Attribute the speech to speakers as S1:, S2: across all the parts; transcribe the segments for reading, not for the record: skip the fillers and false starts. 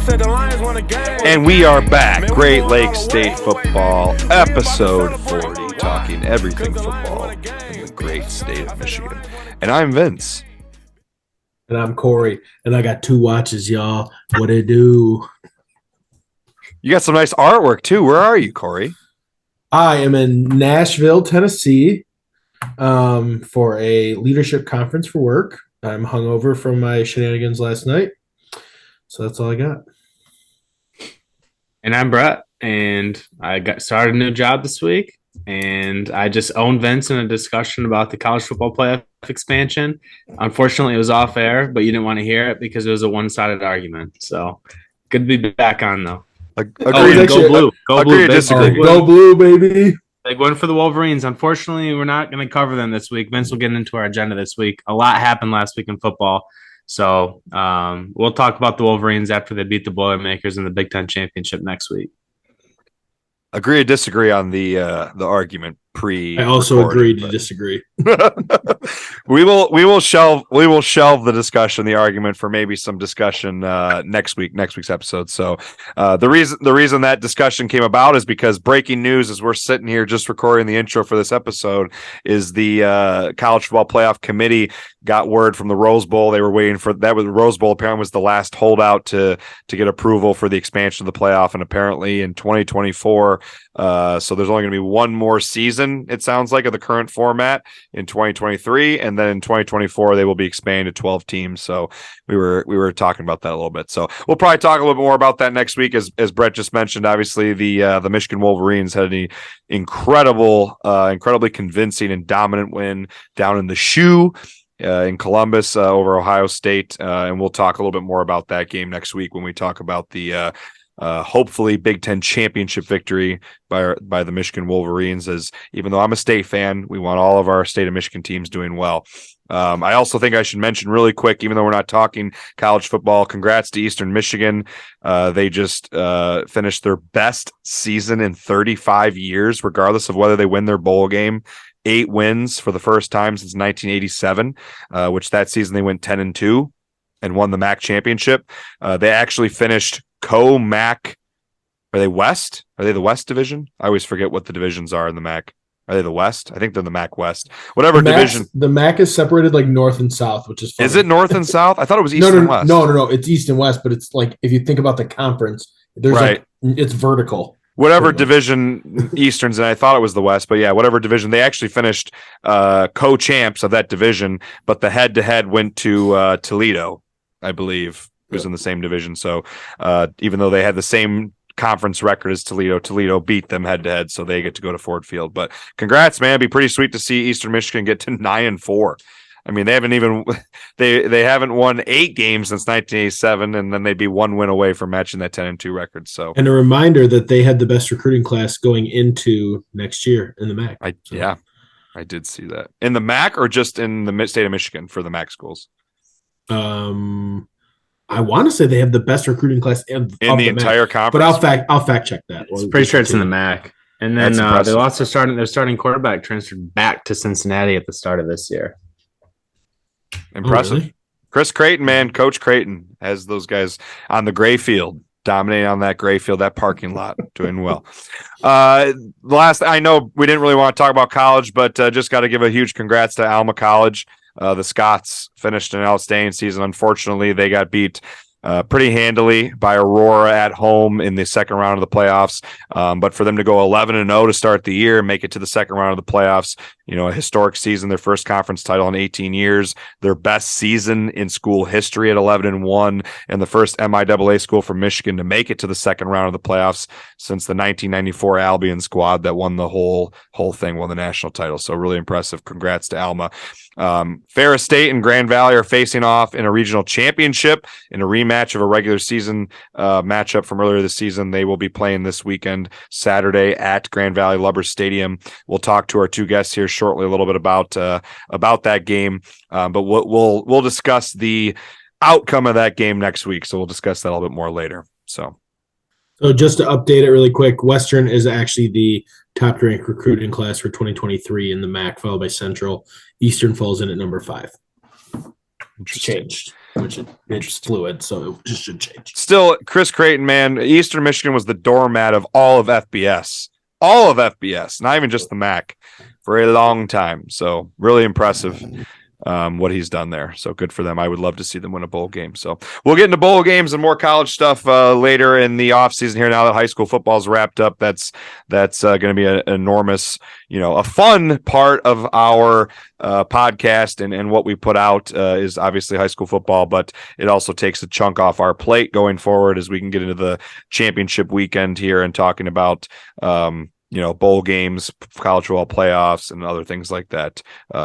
S1: And we are back. Great Lakes State Football, episode 40, talking everything football in the great state of Michigan. And I'm Vince.
S2: And I'm Kory. And I got 2 watches, y'all. What it do?
S1: You got some nice artwork, too. Where are you, Kory?
S2: I am in Nashville, Tennessee, for a leadership conference for work. I'm hungover from my shenanigans last night. So that's all I got.
S3: And I'm Brett, and I got started a new job this week, and I just owned Vince in a discussion about the college football playoff expansion. Unfortunately, it was off air, but you didn't want to hear it because it was a one-sided argument. So good to be back on, though.
S1: Agreed.
S3: Go blue. Go blue.
S2: Go blue, baby.
S3: Big win for the Wolverines. Unfortunately, we're not going to cover them this week. Vince will get into our agenda this week. A lot happened last week in football. So we'll talk about the Wolverines after they beat the Boilermakers in the Big Ten Championship next week.
S1: Agree or disagree on the argument pre.
S2: I also agree to disagree.
S1: we will shelve the discussion, the argument for maybe some discussion next week's episode. So the reason that discussion came about is because breaking news as we're sitting here just recording the intro for this episode is the college football playoff committee got word from the Rose Bowl. They were waiting for that. Was the Rose Bowl apparently was the last holdout to get approval for the expansion of the playoff, and apparently in 2024. So there's only going to be one more season, it sounds like, of the current format in 2023, and then in 2024 they will be expanded to 12 teams. So we were talking about that a little bit. So we'll probably talk a little bit more about that next week, as Brett just mentioned. Obviously, the Michigan Wolverines had an incredibly convincing and dominant win down in the shoe. In Columbus over Ohio State, and we'll talk a little bit more about that game next week when we talk about the hopefully Big Ten championship victory by the Michigan Wolverines. As even though I'm a state fan, we want all of our state of Michigan teams doing well. I also think I should mention really quick, even though we're not talking college football, congrats to Eastern Michigan. They just finished their best season in 35 years, regardless of whether they win their bowl game. 8 wins for the first time since 1987, which that season they went 10-2 and won the MAC championship. They actually finished co-MAC. Are they West? Are they the West division? I always forget what the divisions are in the MAC. Are they the West? I think they're the MAC West. Whatever division.
S2: The MAC is separated like North and South, which is funny.
S1: Is it North and South? I thought it was East and West.
S2: No. It's East and West, but it's like if you think about the conference, there's
S1: right.
S2: It's vertical.
S1: Whatever division Eastern's, and I thought it was the West, but yeah, whatever division. They actually finished co-champs of that division, but the head-to-head went to Toledo, I believe, who's in the same division. So even though they had the same conference record as Toledo beat them head-to-head, so they get to go to Ford Field. But congrats, man. It'd be pretty sweet to see Eastern Michigan get to 9-4. I mean, they haven't won 8 games since 1987, and then they'd be 1 win away from matching that 10-2 record. So,
S2: and a reminder that they had the best recruiting class going into next year in the MAC.
S1: Yeah, I did see that in the MAC, or just in the state of Michigan for the MAC schools.
S2: I want to say they have the best recruiting class in the
S1: entire
S2: MAC,
S1: conference,
S2: but I'll fact check that.
S3: It's pretty sure it's in the MAC. And then they lost their starting quarterback, transferred back to Cincinnati at the start of this year.
S1: Impressive.
S2: Oh, really?
S1: Chris Creighton, man. Coach Creighton has those guys on the gray field, dominating on that gray field, that parking lot, doing well. I know we didn't really want to talk about college, but just got to give a huge congrats to Alma College. The Scots finished an outstanding season. Unfortunately, they got beat pretty handily by Aurora at home in the second round of the playoffs. But for them to go 11-0 to start the year, make it to the second round of the playoffs, a historic season, their first conference title in 18 years, their best season in school history at 11-1, and the first MIAA school from Michigan to make it to the second round of the playoffs since the 1994 Albion squad that won the whole thing, won the national title. So really impressive. Congrats to Alma. Ferris State and Grand Valley are facing off in a regional championship in a rematch of a regular season matchup from earlier this season. They will be playing this weekend, Saturday, at Grand Valley Lubbers Stadium. We'll talk to our 2 guests here shortly a little bit about that game, but we'll discuss the outcome of that game next week. So we'll discuss that a little bit more later. So
S2: just to update it really quick, Western is actually the top-ranked recruiting class for 2023 in the MAC, followed by Central. Eastern falls in at number 5.
S1: Interesting.
S2: Changed. which it's fluid, so it just should change.
S1: Still, Chris Creighton, man, Eastern Michigan was the doormat of all of FBS. All of FBS, not even just the MAC, for a long time. So really impressive what he's done there. So good for them. I would love to see them win a bowl game. So we'll get into bowl games and more college stuff later in the offseason here. Now that high school football is wrapped up, that's going to be an enormous, a fun part of our podcast and what we put out is obviously high school football, but it also takes a chunk off our plate going forward as we can get into the championship weekend here and talking about bowl games, college football playoffs, and other things like that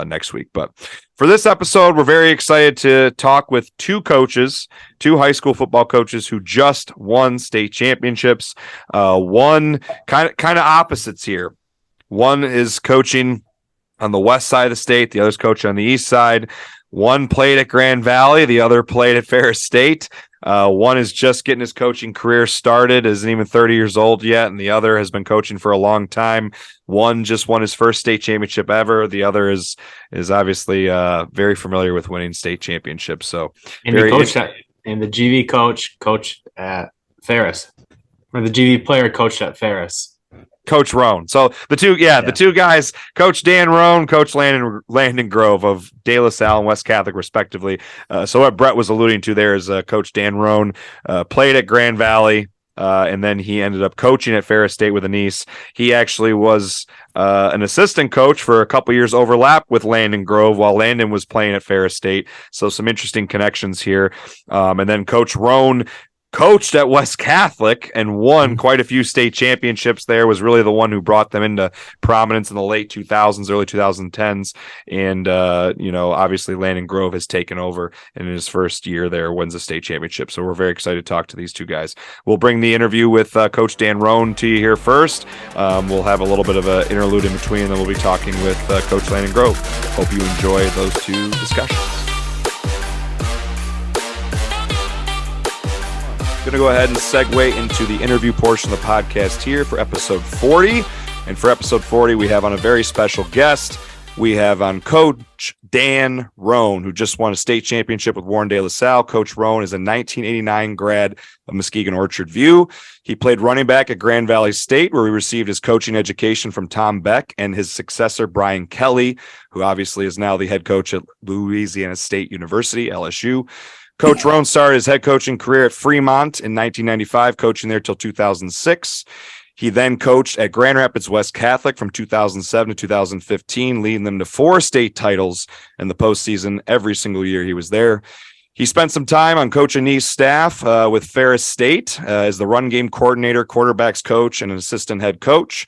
S1: next week. But for this episode, we're very excited to talk with two high school football coaches who just won state championships. One kind of opposites here. One is coaching on the west side of the state. The other's coaching on the east side. One played at Grand Valley. The other played at Ferris State. One is just getting his coaching career started, isn't even 30 years old yet, and the other has been coaching for a long time. One just won his first state championship ever. The other is obviously very familiar with winning state championships. So,
S3: and the GV coach coached at Ferris, or the GV player coached at Ferris.
S1: Coach Rohn. So the two guys, Coach Dan Rohn, Coach Landon Grove of De La Salle and West Catholic, respectively. So what Brett was alluding to there is Coach Dan Rohn played at Grand Valley, and then he ended up coaching at Ferris State with a niece. He actually was an assistant coach for a couple years, overlap with Landon Grove while Landon was playing at Ferris State. So some interesting connections here. And then Coach Rohn coached at West Catholic and won quite a few state championships there, was really the one who brought them into prominence in the late 2000s, early 2010s. And, obviously Landon Grove has taken over and in his first year there wins a state championship. So we're very excited to talk to these two guys. We'll bring the interview with Coach Dan Rohn to you here first. We'll have a little bit of an interlude in between, and then we'll be talking with Coach Landon Grove. Hope you enjoy those two discussions. Going to go ahead and segue into the interview portion of the podcast here for episode 40. And for episode 40, we have on a very special guest. We have on Coach Dan Rohn, who just won a state championship with Warren De La Salle. Coach Rohn is a 1989 grad of Muskegon Orchard View. He played running back at Grand Valley State, where he received his coaching education from Tom Beck and his successor, Brian Kelly, who obviously is now the head coach at Louisiana State University, LSU. Coach Rohn started his head coaching career at Fremont in 1995, coaching there till 2006. He then coached at Grand Rapids West Catholic from 2007 to 2015, leading them to 4 state titles in the postseason every single year he was there. He spent some time on Coach Anee's staff with Ferris State as the run game coordinator, quarterbacks coach, and an assistant head coach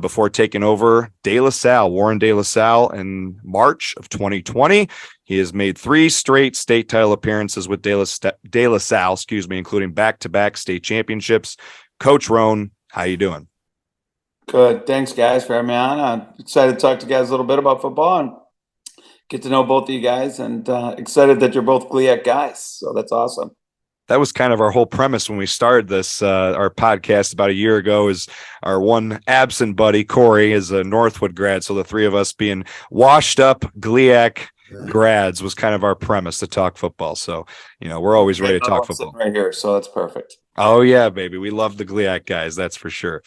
S1: before taking over Warren De La Salle in March of 2020. He has made 3 straight state title appearances with De La Salle, including back-to-back state championships. Coach Rohn, how you doing?
S4: Good. Thanks, guys, for having me on. I'm excited to talk to you guys a little bit about football and get to know both of you guys, and excited that you're both GLIAC guys. So that's awesome.
S1: That was kind of our whole premise when we started this, our podcast about a year ago. Is our one absent buddy, Kory, is a Northwood grad. So the 3 of us being washed up GLIAC grads was kind of our premise to talk football. So, we're always ready to talk football.
S4: Right here. So that's perfect.
S1: Oh, yeah, baby. We love the GLIAC guys. That's for sure.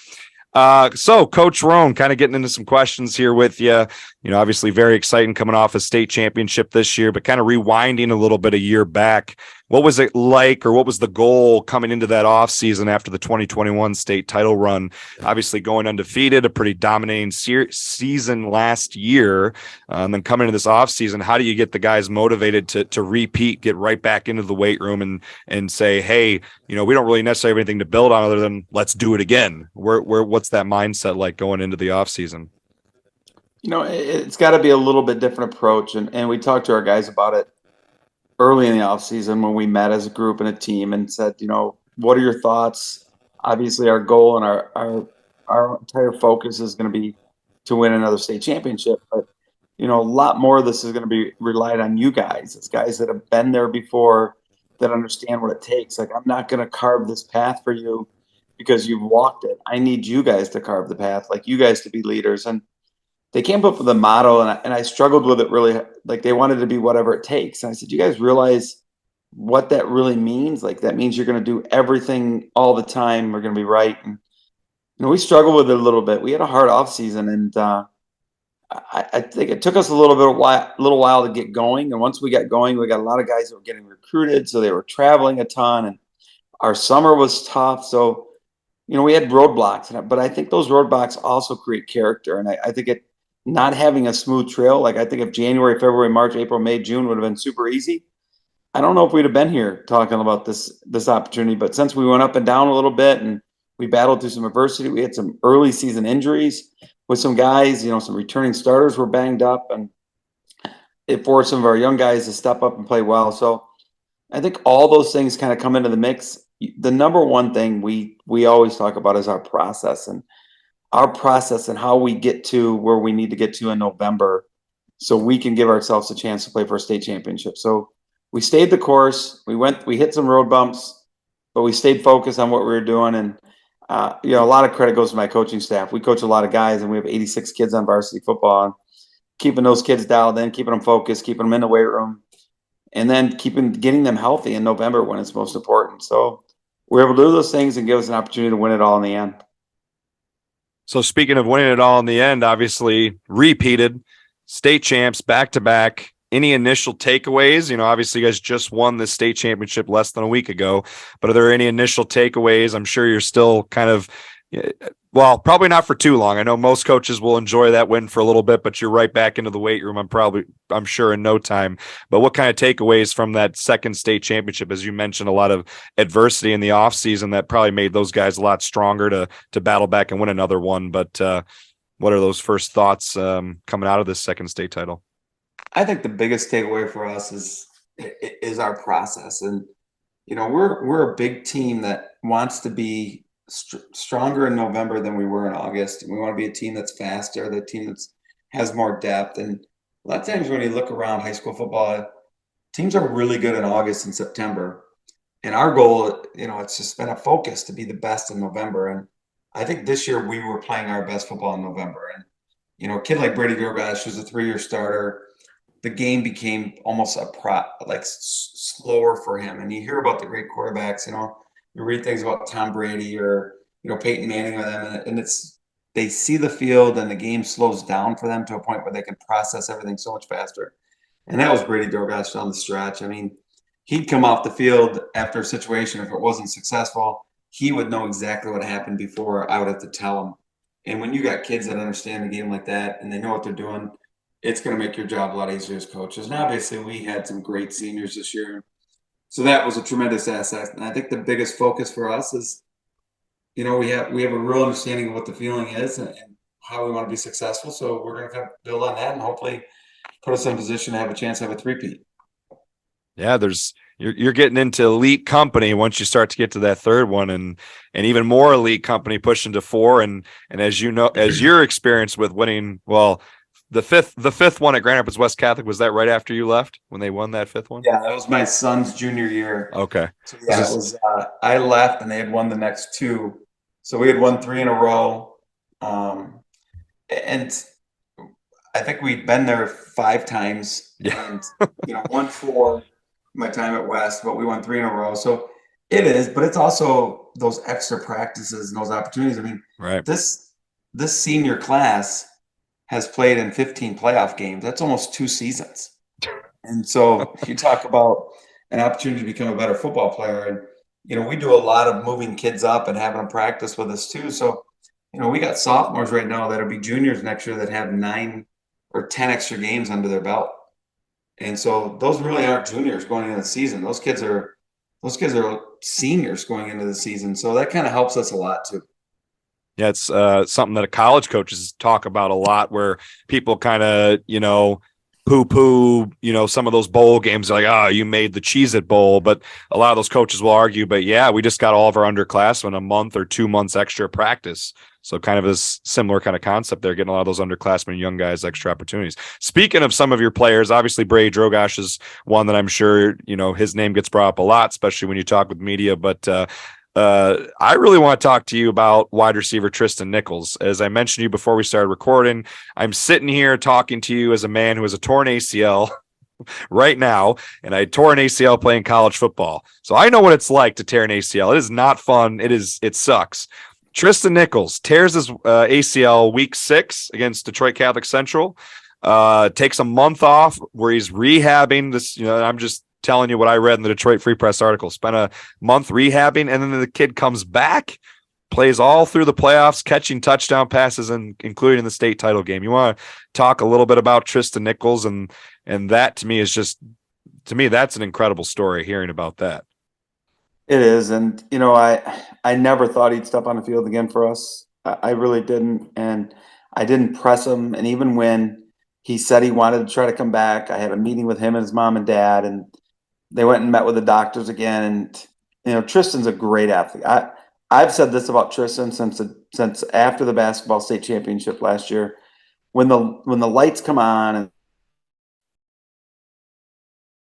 S1: So Coach Rohn, kind of getting into some questions here with you. Obviously very exciting coming off a state championship this year, but kind of rewinding a little bit a year back. What was it like, or what was the goal coming into that off season after the 2021 state title run? Obviously going undefeated, a pretty dominating season last year. And then coming into this off season, how do you get the guys motivated to repeat, get right back into the weight room and say, hey, we don't really necessarily have anything to build on other than let's do it again. What's that mindset like going into the off season?
S4: It's got to be a little bit different approach. And we talked to our guys about it early in the offseason when we met as a group and a team and said, what are your thoughts? Obviously, our goal and our entire focus is going to be to win another state championship. But, a lot more of this is going to be relied on you guys. It's guys that have been there before, that understand what it takes. Like, I'm not going to carve this path for you because you've walked it. I need you guys to carve the path, like you guys to be leaders. And they came up with a motto, and I struggled with it really. Like, they wanted to be whatever it takes. And I said, you guys realize what that really means. Like, that means you're going to do everything all the time. We're going to be right. And, we struggled with it a little bit. We had a hard off season, and I think it took us a little while to get going. And once we got going, we got a lot of guys that were getting recruited, so they were traveling a ton, and our summer was tough. So, we had roadblocks, but I think those roadblocks also create character. And I think not having a smooth trail, like, I think if January, February, March, April, May, June would have been super easy, I don't know if we'd have been here talking about this opportunity. But since we went up and down a little bit and we battled through some adversity, we had some early season injuries with some guys, some returning starters were banged up, and it forced some of our young guys to step up and play well. So I think all those things kind of come into the mix. The number one thing we always talk about is our process and how we get to where we need to get to in November so we can give ourselves a chance to play for a state championship. So we stayed the course. We hit some road bumps, but we stayed focused on what we were doing. And, a lot of credit goes to my coaching staff. We coach a lot of guys, and we have 86 kids on varsity football. And keeping those kids dialed in, keeping them focused, keeping them in the weight room, and then getting them healthy in November when it's most important. So we're able to do those things and give us an opportunity to win it all in the end.
S1: So speaking of winning it all in the end, obviously repeated state champs back-to-back. Any initial takeaways? Obviously you guys just won the state championship less than a week ago, but are there any initial takeaways? I'm sure you're still kind of, well, probably not for too long. I know most coaches will enjoy that win for a little bit, but you're right back into the weight room. I'm sure in no time. But what kind of takeaways from that second state championship? As you mentioned, a lot of adversity in the offseason that probably made those guys a lot stronger to battle back and win another one. But what are those first thoughts coming out of this second state title?
S4: I think the biggest takeaway for us is our process. And, we're a big team that wants to be stronger in November than we were in August. And we want to be a team that's faster, the team that has more depth. And a lot of times when you look around high school football, teams are really good in August and September. And our goal, it's just been a focus to be the best in November. And I think this year we were playing our best football in November. And, a kid like Brady Durgash, who's a 3-year starter, the game became almost slower for him. And you hear about the great quarterbacks, you read things about Tom Brady or, Peyton Manning with them, and they see the field and the game slows down for them to a point where they can process everything so much faster. And that was Brady Durgash down the stretch. I mean, he'd come off the field after a situation. If it wasn't successful, he would know exactly what happened before I would have to tell him. And when you got kids that understand the game like that and they know what they're doing, it's going to make your job a lot easier as coaches. And obviously we had some great seniors this year. So that was a tremendous asset. And I think the biggest focus for us is, we have a real understanding of what the feeling is and how we want to be successful. So we're going to build on that and hopefully put us in a position to have a chance to have a three-peat.
S1: Yeah, you're getting into elite company once you start to get to that third one, and even more elite company pushing to 4. And as your experience with winning, well, the fifth one at Grand Rapids West Catholic, was that right after you left when they won that fifth one?
S4: Yeah, that was my son's junior year.
S1: Okay.
S4: So yeah, it was. I left and they had won the next 2, so we had won 3 in a row, and I think we'd been there 5 times.
S1: Yeah.
S4: And won 4 my time at West, but we won 3 in a row. So it is, but it's also those extra practices and those opportunities. I mean,
S1: right.
S4: This senior class has played in 15 playoff games. That's almost 2 seasons. And so you talk about an opportunity to become a better football player. And, we do a lot of moving kids up and having them practice with us too. So, we got sophomores right now that'll be juniors next year that have 9 or 10 extra games under their belt. And so those really aren't juniors going into the season. Those kids are seniors going into the season. So that kind of helps us a lot too.
S1: Yeah, it's something that college coaches talk about a lot, where people kind of, poo-poo, some of those bowl games, like, oh, you made the Cheez-It Bowl. But a lot of those coaches will argue, but yeah, we just got all of our underclassmen a month or 2 months extra practice. So kind of a similar kind of concept there, getting a lot of those underclassmen, young guys, extra opportunities. Speaking of some of your players, obviously Brady Drogosh is one that I'm sure, his name gets brought up a lot, especially when you talk with media. But I really want to talk to you about wide receiver Tristan Nichols. As I mentioned to you before we started recording, I'm sitting here talking to you as a man who has a torn ACL, right now, and I tore an ACL playing college football. So I know what it's like to tear an ACL. It is not fun. It sucks. Tristan Nichols tears his ACL week 6 against Detroit Catholic Central. Takes a month off where he's rehabbing this. I'm just telling you what I read in the Detroit Free Press article. Spent a month rehabbing, and then the kid comes back, plays all through the playoffs, catching touchdown passes, and including in the state title game. You want to talk a little bit about Tristan Nichols, and that to me that's an incredible story. Hearing about that,
S4: it is, and I never thought he'd step on the field again for us. I really didn't, and I didn't press him. And even when he said he wanted to try to come back, I had a meeting with him and his mom and dad, and they went and met with the doctors again. And Tristan's a great athlete. I've said this about Tristan since after the basketball state championship last year. When the lights come on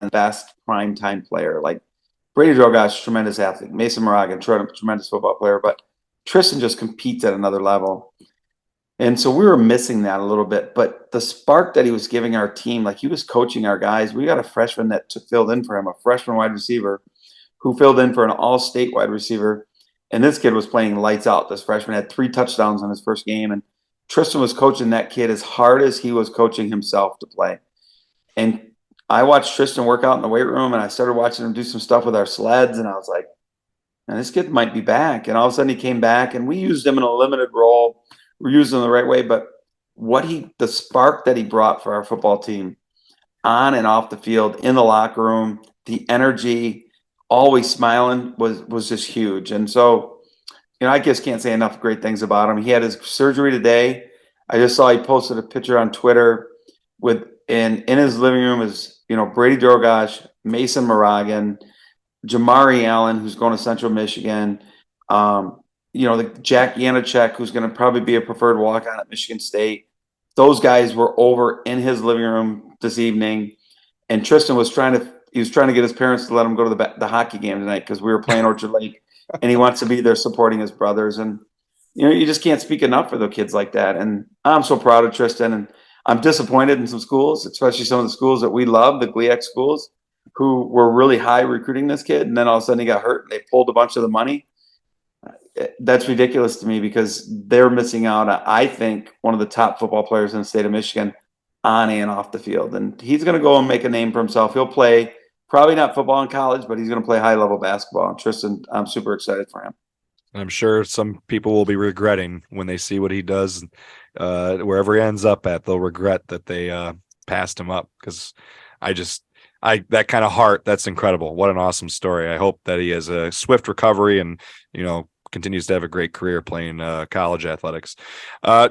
S4: and best prime time player, like Brady Drogosh, tremendous athlete. Mason Moragan, tremendous football player, but Tristan just competes at another level. And so we were missing that a little bit, but the spark that he was giving our team, like he was coaching our guys. We got a freshman that filled in for him, a freshman wide receiver who filled in for an all-state wide receiver. And this kid was playing lights out. This freshman had 3 touchdowns in his first game. And Tristan was coaching that kid as hard as he was coaching himself to play. And I watched Tristan work out in the weight room, and I started watching him do some stuff with our sleds. And I was like, man, this kid might be back. And all of a sudden he came back, and we used him in a limited role. We're using him the right way. But the spark that he brought for our football team on and off the field, in the locker room, the energy, always smiling was just huge. And so, I just can't say enough great things about him. He had his surgery today. I just saw he posted a picture on Twitter in his living room is, Brady Drogosh, Mason Moragan, Jamari Allen, who's going to Central Michigan, the Jack Yanachek, who's going to probably be a preferred walk-on at Michigan State. Those guys were over in his living room this evening, and Tristan was trying to get his parents to let him go to the hockey game tonight because we were playing Orchard Lake, and he wants to be there supporting his brothers. And you just can't speak enough for the kids like that. And I'm so proud of Tristan, and I'm disappointed in some schools, especially some of the schools that we love, the GLIAC schools, who were really high recruiting this kid, and then all of a sudden he got hurt and they pulled a bunch of the money. That's ridiculous to me because they're missing out on, I think, one of the top football players in the state of Michigan on and off the field. And he's going to go and make a name for himself. He'll play probably not football in college, but he's going to play high-level basketball. And Tristan, I'm super excited for him.
S1: and I'm sure some people will be regretting when they see what he does. Wherever he ends up at, they'll regret that they passed him up, because that kind of heart, that's incredible. What an awesome story. I hope that he has a swift recovery and, continues to have a great career playing college athletics.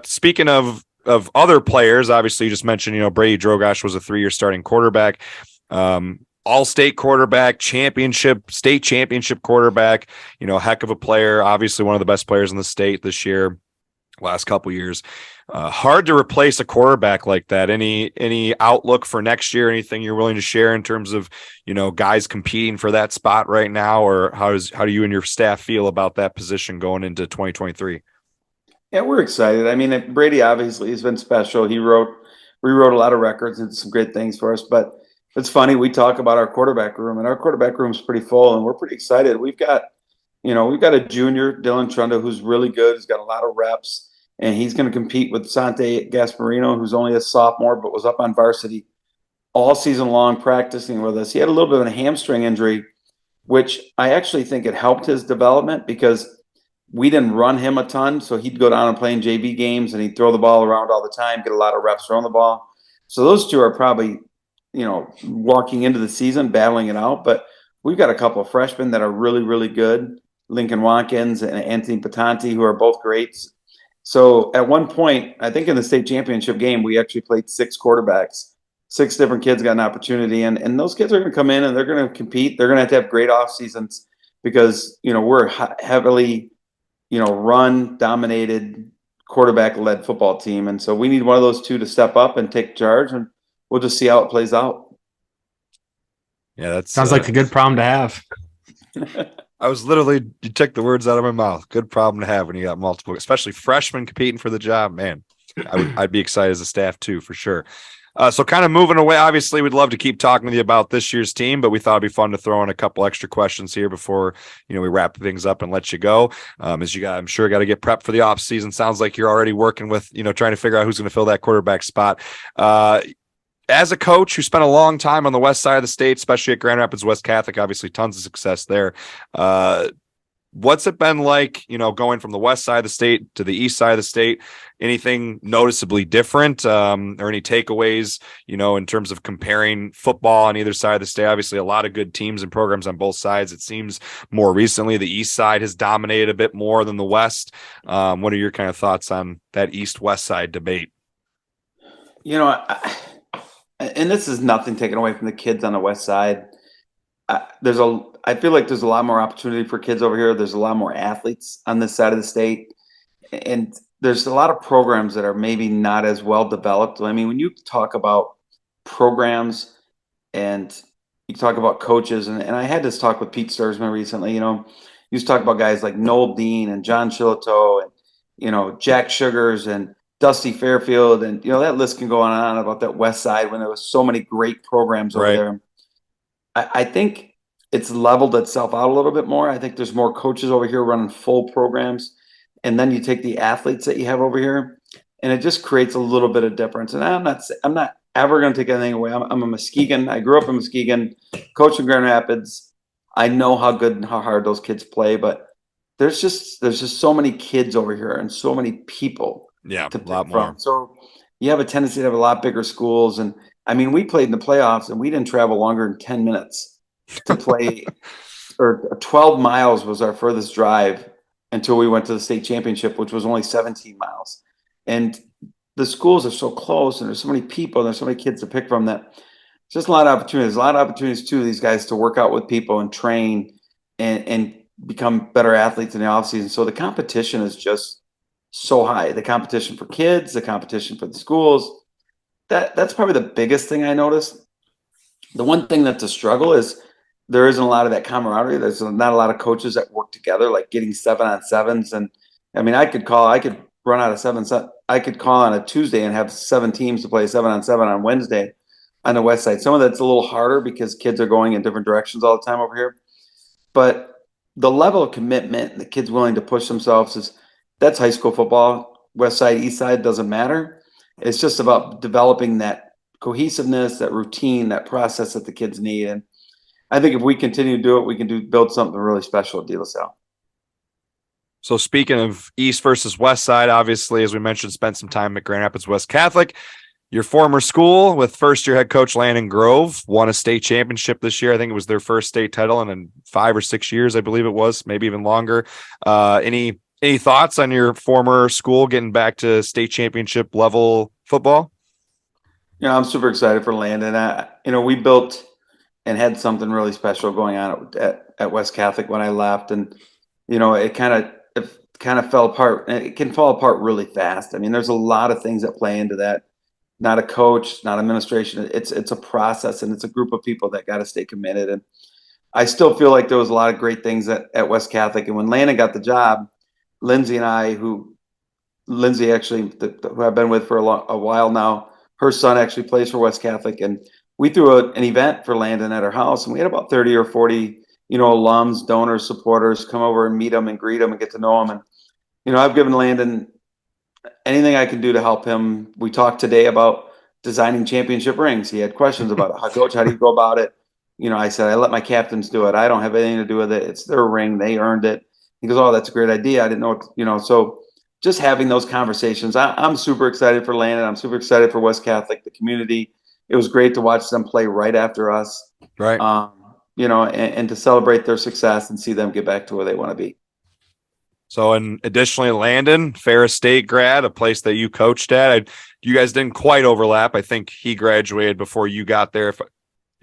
S1: Speaking of other players, obviously you just mentioned, Brady Drogosh was a 3-year starting quarterback, all-state quarterback, state championship quarterback, heck of a player, obviously one of the best players in the state this year, last couple years. Hard to replace a quarterback like that. Any outlook for next year? Anything you're willing to share in terms of, guys competing for that spot right now, or how do you and your staff feel about that position going into 2023?
S4: Yeah, we're excited. I mean, Brady obviously has been special. We wrote a lot of records and some great things for us. But it's funny, we talk about our quarterback room, and our quarterback room is pretty full, and we're pretty excited. We've got a junior, Dylan Trunda, who's really good. He's got a lot of reps. And he's going to compete with Sante Gasparino, who's only a sophomore, but was up on varsity all season long practicing with us. He had a little bit of a hamstring injury, which I actually think it helped his development because we didn't run him a ton. So he'd go down and play in JV games, and he'd throw the ball around all the time, get a lot of reps throwing the ball. So those two are probably, walking into the season, battling it out. But we've got a couple of freshmen that are really, really good, Lincoln Watkins and Anthony Patanti, who are both greats. So at one point, I think in the state championship game, we actually played 6 quarterbacks. 6 different kids got an opportunity, and those kids are going to come in and they're going to compete. They're going to have great off seasons because, we're heavily, run dominated quarterback led football team. And so we need one of those two to step up and take charge, and we'll just see how it plays out.
S1: Yeah, that
S3: sounds like a good problem to have.
S1: You took the words out of my mouth. Good problem to have when you got multiple, especially freshmen competing for the job, man. I'd be excited as a staff too, for sure. So kind of moving away, obviously we'd love to keep talking with you about this year's team, but we thought it'd be fun to throw in a couple extra questions here before, we wrap things up and let you go. As you got, I'm sure got to get prepped for the off season. Sounds like you're already working with, trying to figure out who's going to fill that quarterback spot. As a coach who spent a long time on the west side of the state, especially at Grand Rapids West Catholic, obviously tons of success there. What's it been like, going from the west side of the state to the east side of the state? Anything noticeably different, or any takeaways, in terms of comparing football on either side of the state? Obviously, a lot of good teams and programs on both sides. It seems more recently the east side has dominated a bit more than the west. What are your kind of thoughts on that east-west side debate?
S4: And this is nothing taken away from the kids on the west side. I feel like there's a lot more opportunity for kids over here. There's a lot more athletes on this side of the state, and there's a lot of programs that are maybe not as well developed. I mean, when you talk about programs and you talk about coaches, and I had this talk with Pete Sturzman recently. You used to talk about guys like Noel Dean and John Chilito and Jack Sugars and Dusty Fairfield, and that list can go on and on about that west side when there was so many great programs over there. I think it's leveled itself out a little bit more. I think there's more coaches over here running full programs, and then you take the athletes that you have over here, and it just creates a little bit of difference. And I'm not ever going to take anything away. I'm a Muskegon. I grew up in Muskegon, coached in Grand Rapids. I know how good and how hard those kids play, but there's just so many kids over here and so many people.
S1: Yeah,
S4: to
S1: a lot more.
S4: So you have a tendency to have a lot bigger schools. And I mean, we played in the playoffs and we didn't travel longer than 10 minutes to play, or 12 miles was our furthest drive until we went to the state championship, which was only 17 miles. And the schools are so close and there's so many people and there's so many kids to pick from that it's just a lot of opportunities. A lot of opportunities too, these guys to work out with people and train and become better athletes in the offseason. So the competition is just so high. The competition for kids, the competition for the schools. That's probably the biggest thing I noticed. The one thing that's a struggle is there isn't a lot of that camaraderie. There's not a lot of coaches that work together, like getting 7-on-7s. And I mean, I could run out of 7. I could call on a Tuesday and have 7 teams to play 7-on-7 on Wednesday on the west side. Some of that's a little harder because kids are going in different directions all the time over here. But the level of commitment, the kids willing to push themselves, that's high school football. West side, east side, doesn't matter. It's just about developing that cohesiveness, that routine, that process that the kids need. And I think if we continue to do it, we can build something really special at De La Salle.
S1: So speaking of east versus west side, obviously, as we mentioned, spent some time at Grand Rapids West Catholic. Your former school with first-year head coach Landon Grove won a state championship this year. I think it was their first state title in 5 or 6 years, I believe it was, maybe even longer. Any thoughts on your former school getting back to state championship level football?
S4: I'm super excited for Landon. We built and had something really special going on at West Catholic when I left, and it kind of fell apart. And it can fall apart really fast. I mean, there's a lot of things that play into that. Not a coach, not administration. It's a process, and it's a group of people that got to stay committed. And I still feel like there was a lot of great things at West Catholic. And when Landon got the job, Lindsay and I, who I've been with for a while now, her son actually plays for West Catholic, and we threw an event for Landon at our house, and we had about 30 or 40, alums, donors, supporters come over and meet him and greet him and get to know him. And I've given Landon anything I can do to help him. We talked today about designing championship rings. He had questions about it. Coach, how do you go about it? I said, I let my captains do it. I don't have anything to do with it. It's their ring. They earned it. He goes, oh, that's a great idea. I didn't know so just having those conversations. I'm super excited for Landon. I'm super excited for West Catholic, the community. It was great to watch them play right after us.
S1: Right.
S4: And to celebrate their success and see them get back to where they want to be.
S1: So, and additionally, Landon, Ferris State grad, a place that you coached at. You guys didn't quite overlap. I think he graduated before you got there.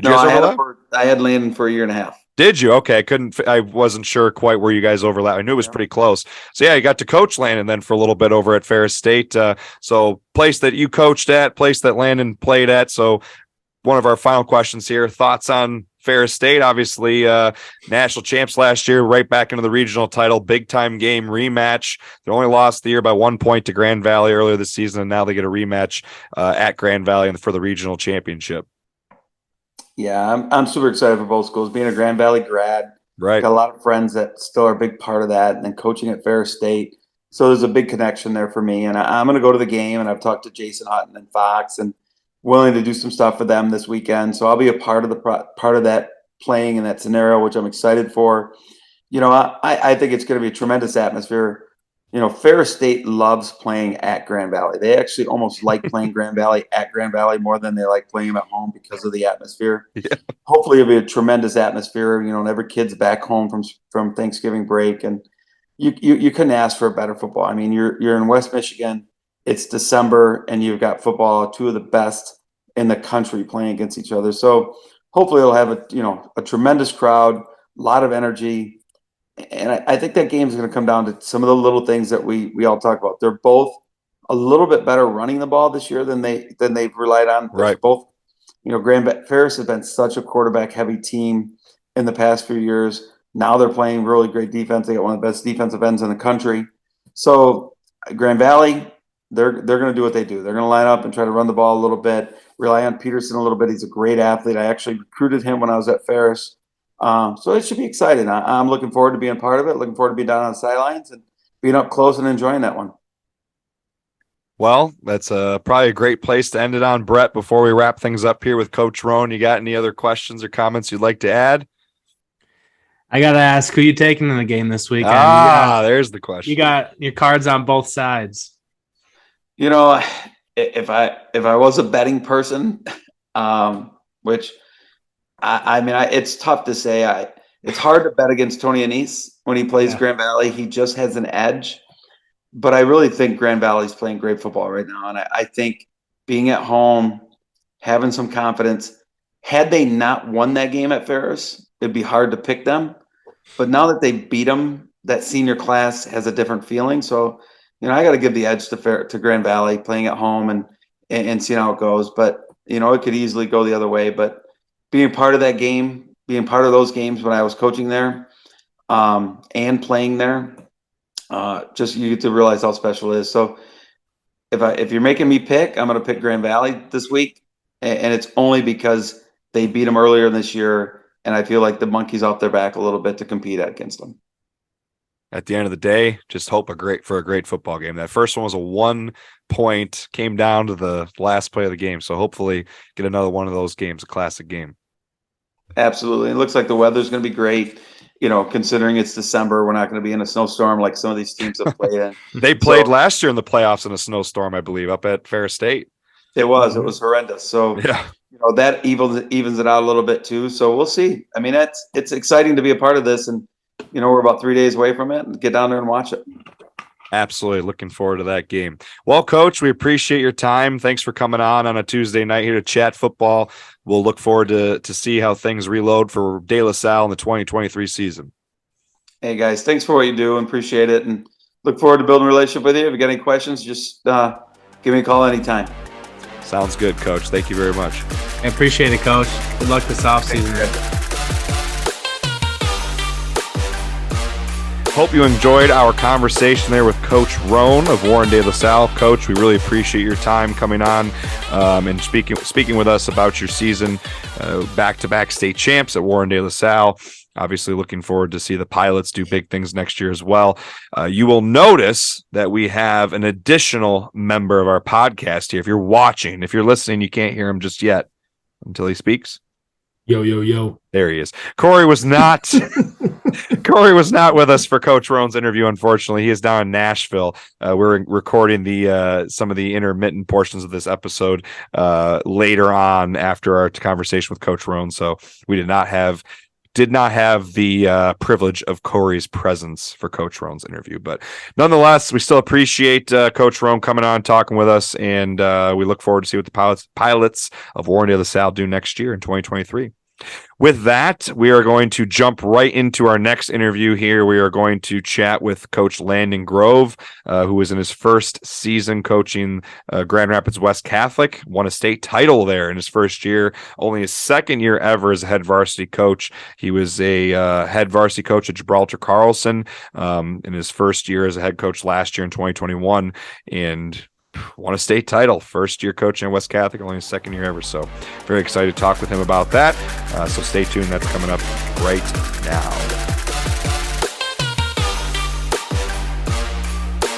S4: I had Landon for a year and a half.
S1: Did you? Okay. I wasn't sure quite where you guys overlap. I knew it was pretty close. So yeah, you got to coach Landon then for a little bit over at Ferris State. So place that you coached at, place that Landon played at. So one of our final questions here, thoughts on Ferris State, obviously national champs last year, right back into the regional title, big time game rematch. They only lost the year by 1 point to Grand Valley earlier this season, and now they get a rematch at Grand Valley for the regional championship.
S4: Yeah, I'm super excited for both schools. Being a Grand Valley grad,
S1: Right.
S4: got a lot of friends that still are a big part of that, and then coaching at Ferris State. So there's a big connection there for me, and I'm going to go to the game. And I've talked to Jason Hutton and Fox, and willing to do some stuff for them this weekend. So I'll be a part of that playing in that scenario, which I'm excited for. I think it's going to be a tremendous atmosphere. Ferris State loves playing at Grand Valley. They actually almost like playing Grand Valley at Grand Valley more than they like playing them at home because of the atmosphere.
S1: Yeah.
S4: Hopefully it'll be a tremendous atmosphere. And every kid's back home from Thanksgiving break, and you couldn't ask for a better football. I mean, you're in West Michigan. It's December, and you've got football, two of the best in the country playing against each other. So hopefully it'll have a tremendous crowd, a lot of energy. And I think that game is going to come down to some of the little things that we all talk about. They're both a little bit better running the ball this year than they've relied on.
S1: Right.
S4: Both, Ferris has been such a quarterback heavy team in the past few years. Now they're playing really great defense. They got one of the best defensive ends in the country. So Grand Valley, they're going to do what they do. They're going to line up and try to run the ball a little bit, rely on Peterson a little bit. He's a great athlete. I actually recruited him when I was at Ferris. So it should be exciting. I'm looking forward to being a part of it, looking forward to being down on the sidelines and being up close and enjoying that one.
S1: Well, that's probably a great place to end it on, Brett. Before we wrap things up here with Coach Rohn, you got any other questions or comments you'd like to add?
S3: I got to ask, who you taking in the game this weekend?
S1: There's the question.
S3: You got your cards on both sides.
S4: If I was a betting person, which I mean, it's tough to say. It's hard to bet against Tony Anise when he plays Grand Valley. He just has an edge. But I really think Grand Valley's playing great football right now. And I think being at home, having some confidence, had they not won that game at Ferris, it'd be hard to pick them. But now that they beat them, that senior class has a different feeling. So, I got to give the edge to Grand Valley playing at home and seeing how it goes. But, it could easily go the other way. But being part of that game, being part of those games when I was coaching there and playing there, just you get to realize how special it is. So if you're making me pick, I'm going to pick Grand Valley this week. And it's only because they beat them earlier this year. And I feel like the monkey's off their back a little bit to compete against them.
S1: At the end of the day, just hope for a great football game. That first one was a 1 point, came down to the last play of the game. So hopefully get another one of those games, a classic game.
S4: Absolutely. It looks like the weather's going to be great. Considering it's December, we're not going to be in a snowstorm like some of these teams have played in.
S1: They played last year in the playoffs in a snowstorm, I believe, up at Ferris State.
S4: It was horrendous. So, that evens it out a little bit too. So we'll see. I mean, it's exciting to be a part of this. And, we're about 3 days away from it, and get down there and watch it.
S1: Absolutely. Looking forward to that game. Well, Coach, we appreciate your time. Thanks for coming on a Tuesday night here to chat football. We'll look forward to see how things reload for De La Salle in the 2023 season.
S4: Hey, guys, thanks for what you do and appreciate it. And look forward to building a relationship with you. If you got any questions, just give me a call anytime.
S1: Sounds good, Coach. Thank you very much.
S3: I appreciate it, Coach. Good luck this offseason.
S1: Hope you enjoyed our conversation there with Coach Rohn of Warren De La Salle. Coach, we really appreciate your time coming on and speaking with us about your season. Back-to-back state champs at Warren De La Salle. Obviously looking forward to see the Pilots do big things next year as well. You will notice that we have an additional member of our podcast here. If you're watching, if you're listening, you can't hear him just yet until he speaks.
S2: Yo, yo, yo.
S1: There he is. Kory was not with us for Coach Rohn's interview, unfortunately. He is down in Nashville. We're recording some of the intermittent portions of this episode later on after our conversation with Coach Rohn. So we did not have the privilege of Kory's presence for Coach Rohn's interview. But nonetheless, we still appreciate Coach Rohn coming on, talking with us, and we look forward to see what the Pilots of Warren De La Salle do next year in 2023. With that, we are going to jump right into our next interview here. We are going to chat with Coach Landon Grove, who was in his first season coaching Grand Rapids West Catholic, won a state title there in his first year, only his second year ever as a head varsity coach. He was a head varsity coach at Gibraltar Carlson in his first year as a head coach last year in 2021, and won a state title, first year coaching at West Catholic, only his second year ever. So very excited to talk with him about that. So stay tuned. That's coming up right now.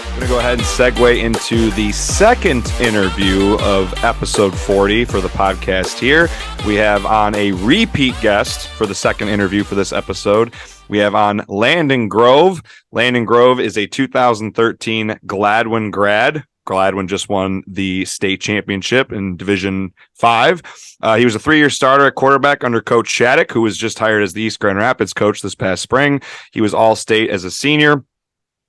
S1: I'm going to go ahead and segue into the second interview of episode 40 for the podcast here. We have on a repeat guest for the second interview for this episode. We have on Landon Grove. Landon Grove is a 2013 Gladwin grad. Gladwin just won the state championship in Division 5. He was a 3-year starter at quarterback under Coach Shattuck, who was just hired as the East Grand Rapids coach this past spring. He was all-state as a senior.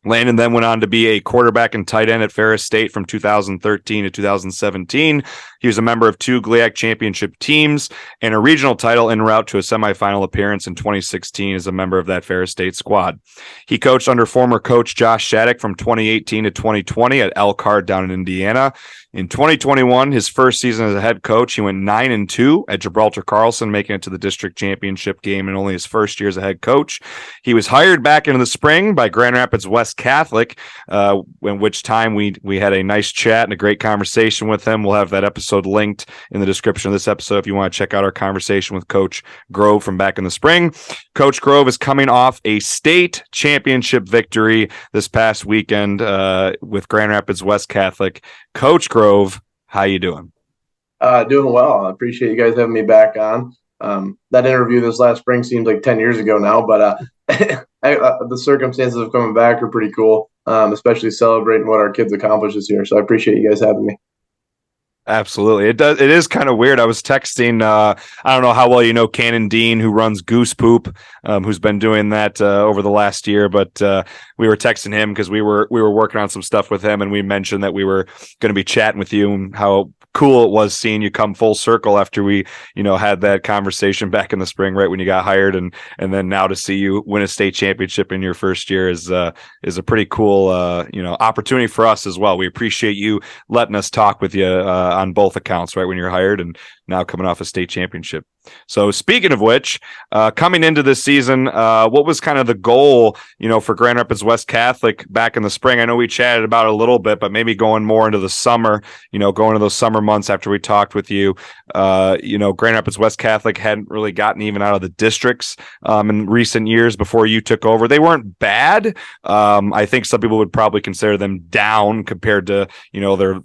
S1: Landon then went on to be a quarterback and tight end at Ferris State from 2013 to 2017. He was a member of 2 GLIAC championship teams and a regional title en route to a semifinal appearance in 2016 as a member of that Ferris State squad. He coached under former coach Josh Shattuck from 2018 to 2020 at Elkhart down in Indiana. In 2021, his first season as a head coach, he went 9-2 at Gibraltar Carlson, making it to the district championship game in only his first year as a head coach. He was hired back into the spring by Grand Rapids West Catholic, in which time we had a nice chat and a great conversation with him. We'll have that episode linked in the description of this episode if you want to check out our conversation with Coach Grove from back in the spring. Coach Grove is coming off a state championship victory this past weekend with Grand Rapids West Catholic. Coach Grove, how you doing?
S5: Doing well. I appreciate you guys having me back on. That interview this last spring seems like 10 years ago now, but the circumstances of coming back are pretty cool, especially celebrating what our kids accomplished this year. So I appreciate you guys having me.
S1: Absolutely. It is kind of weird. I was texting, I don't know how well you know Cannon Dean, who runs Goose Poop, who's been doing that over the last year, but we were texting him because we were working on some stuff with him, and we mentioned that we were going to be chatting with you and how cool it was seeing you come full circle after we, had that conversation back in the spring, right when you got hired, and then now to see you win a state championship in your first year is a pretty cool, opportunity for us as well. We appreciate you letting us talk with you on both accounts, right when you're hired and now coming off a state championship. So speaking of which, coming into this season, what was kind of the goal, for Grand Rapids West Catholic back in the spring? I know we chatted about it a little bit, but maybe going more into the summer, going to those summer months after we talked with you, Grand Rapids West Catholic hadn't really gotten even out of the districts in recent years before you took over. They weren't bad. I think some people would probably consider them down compared to,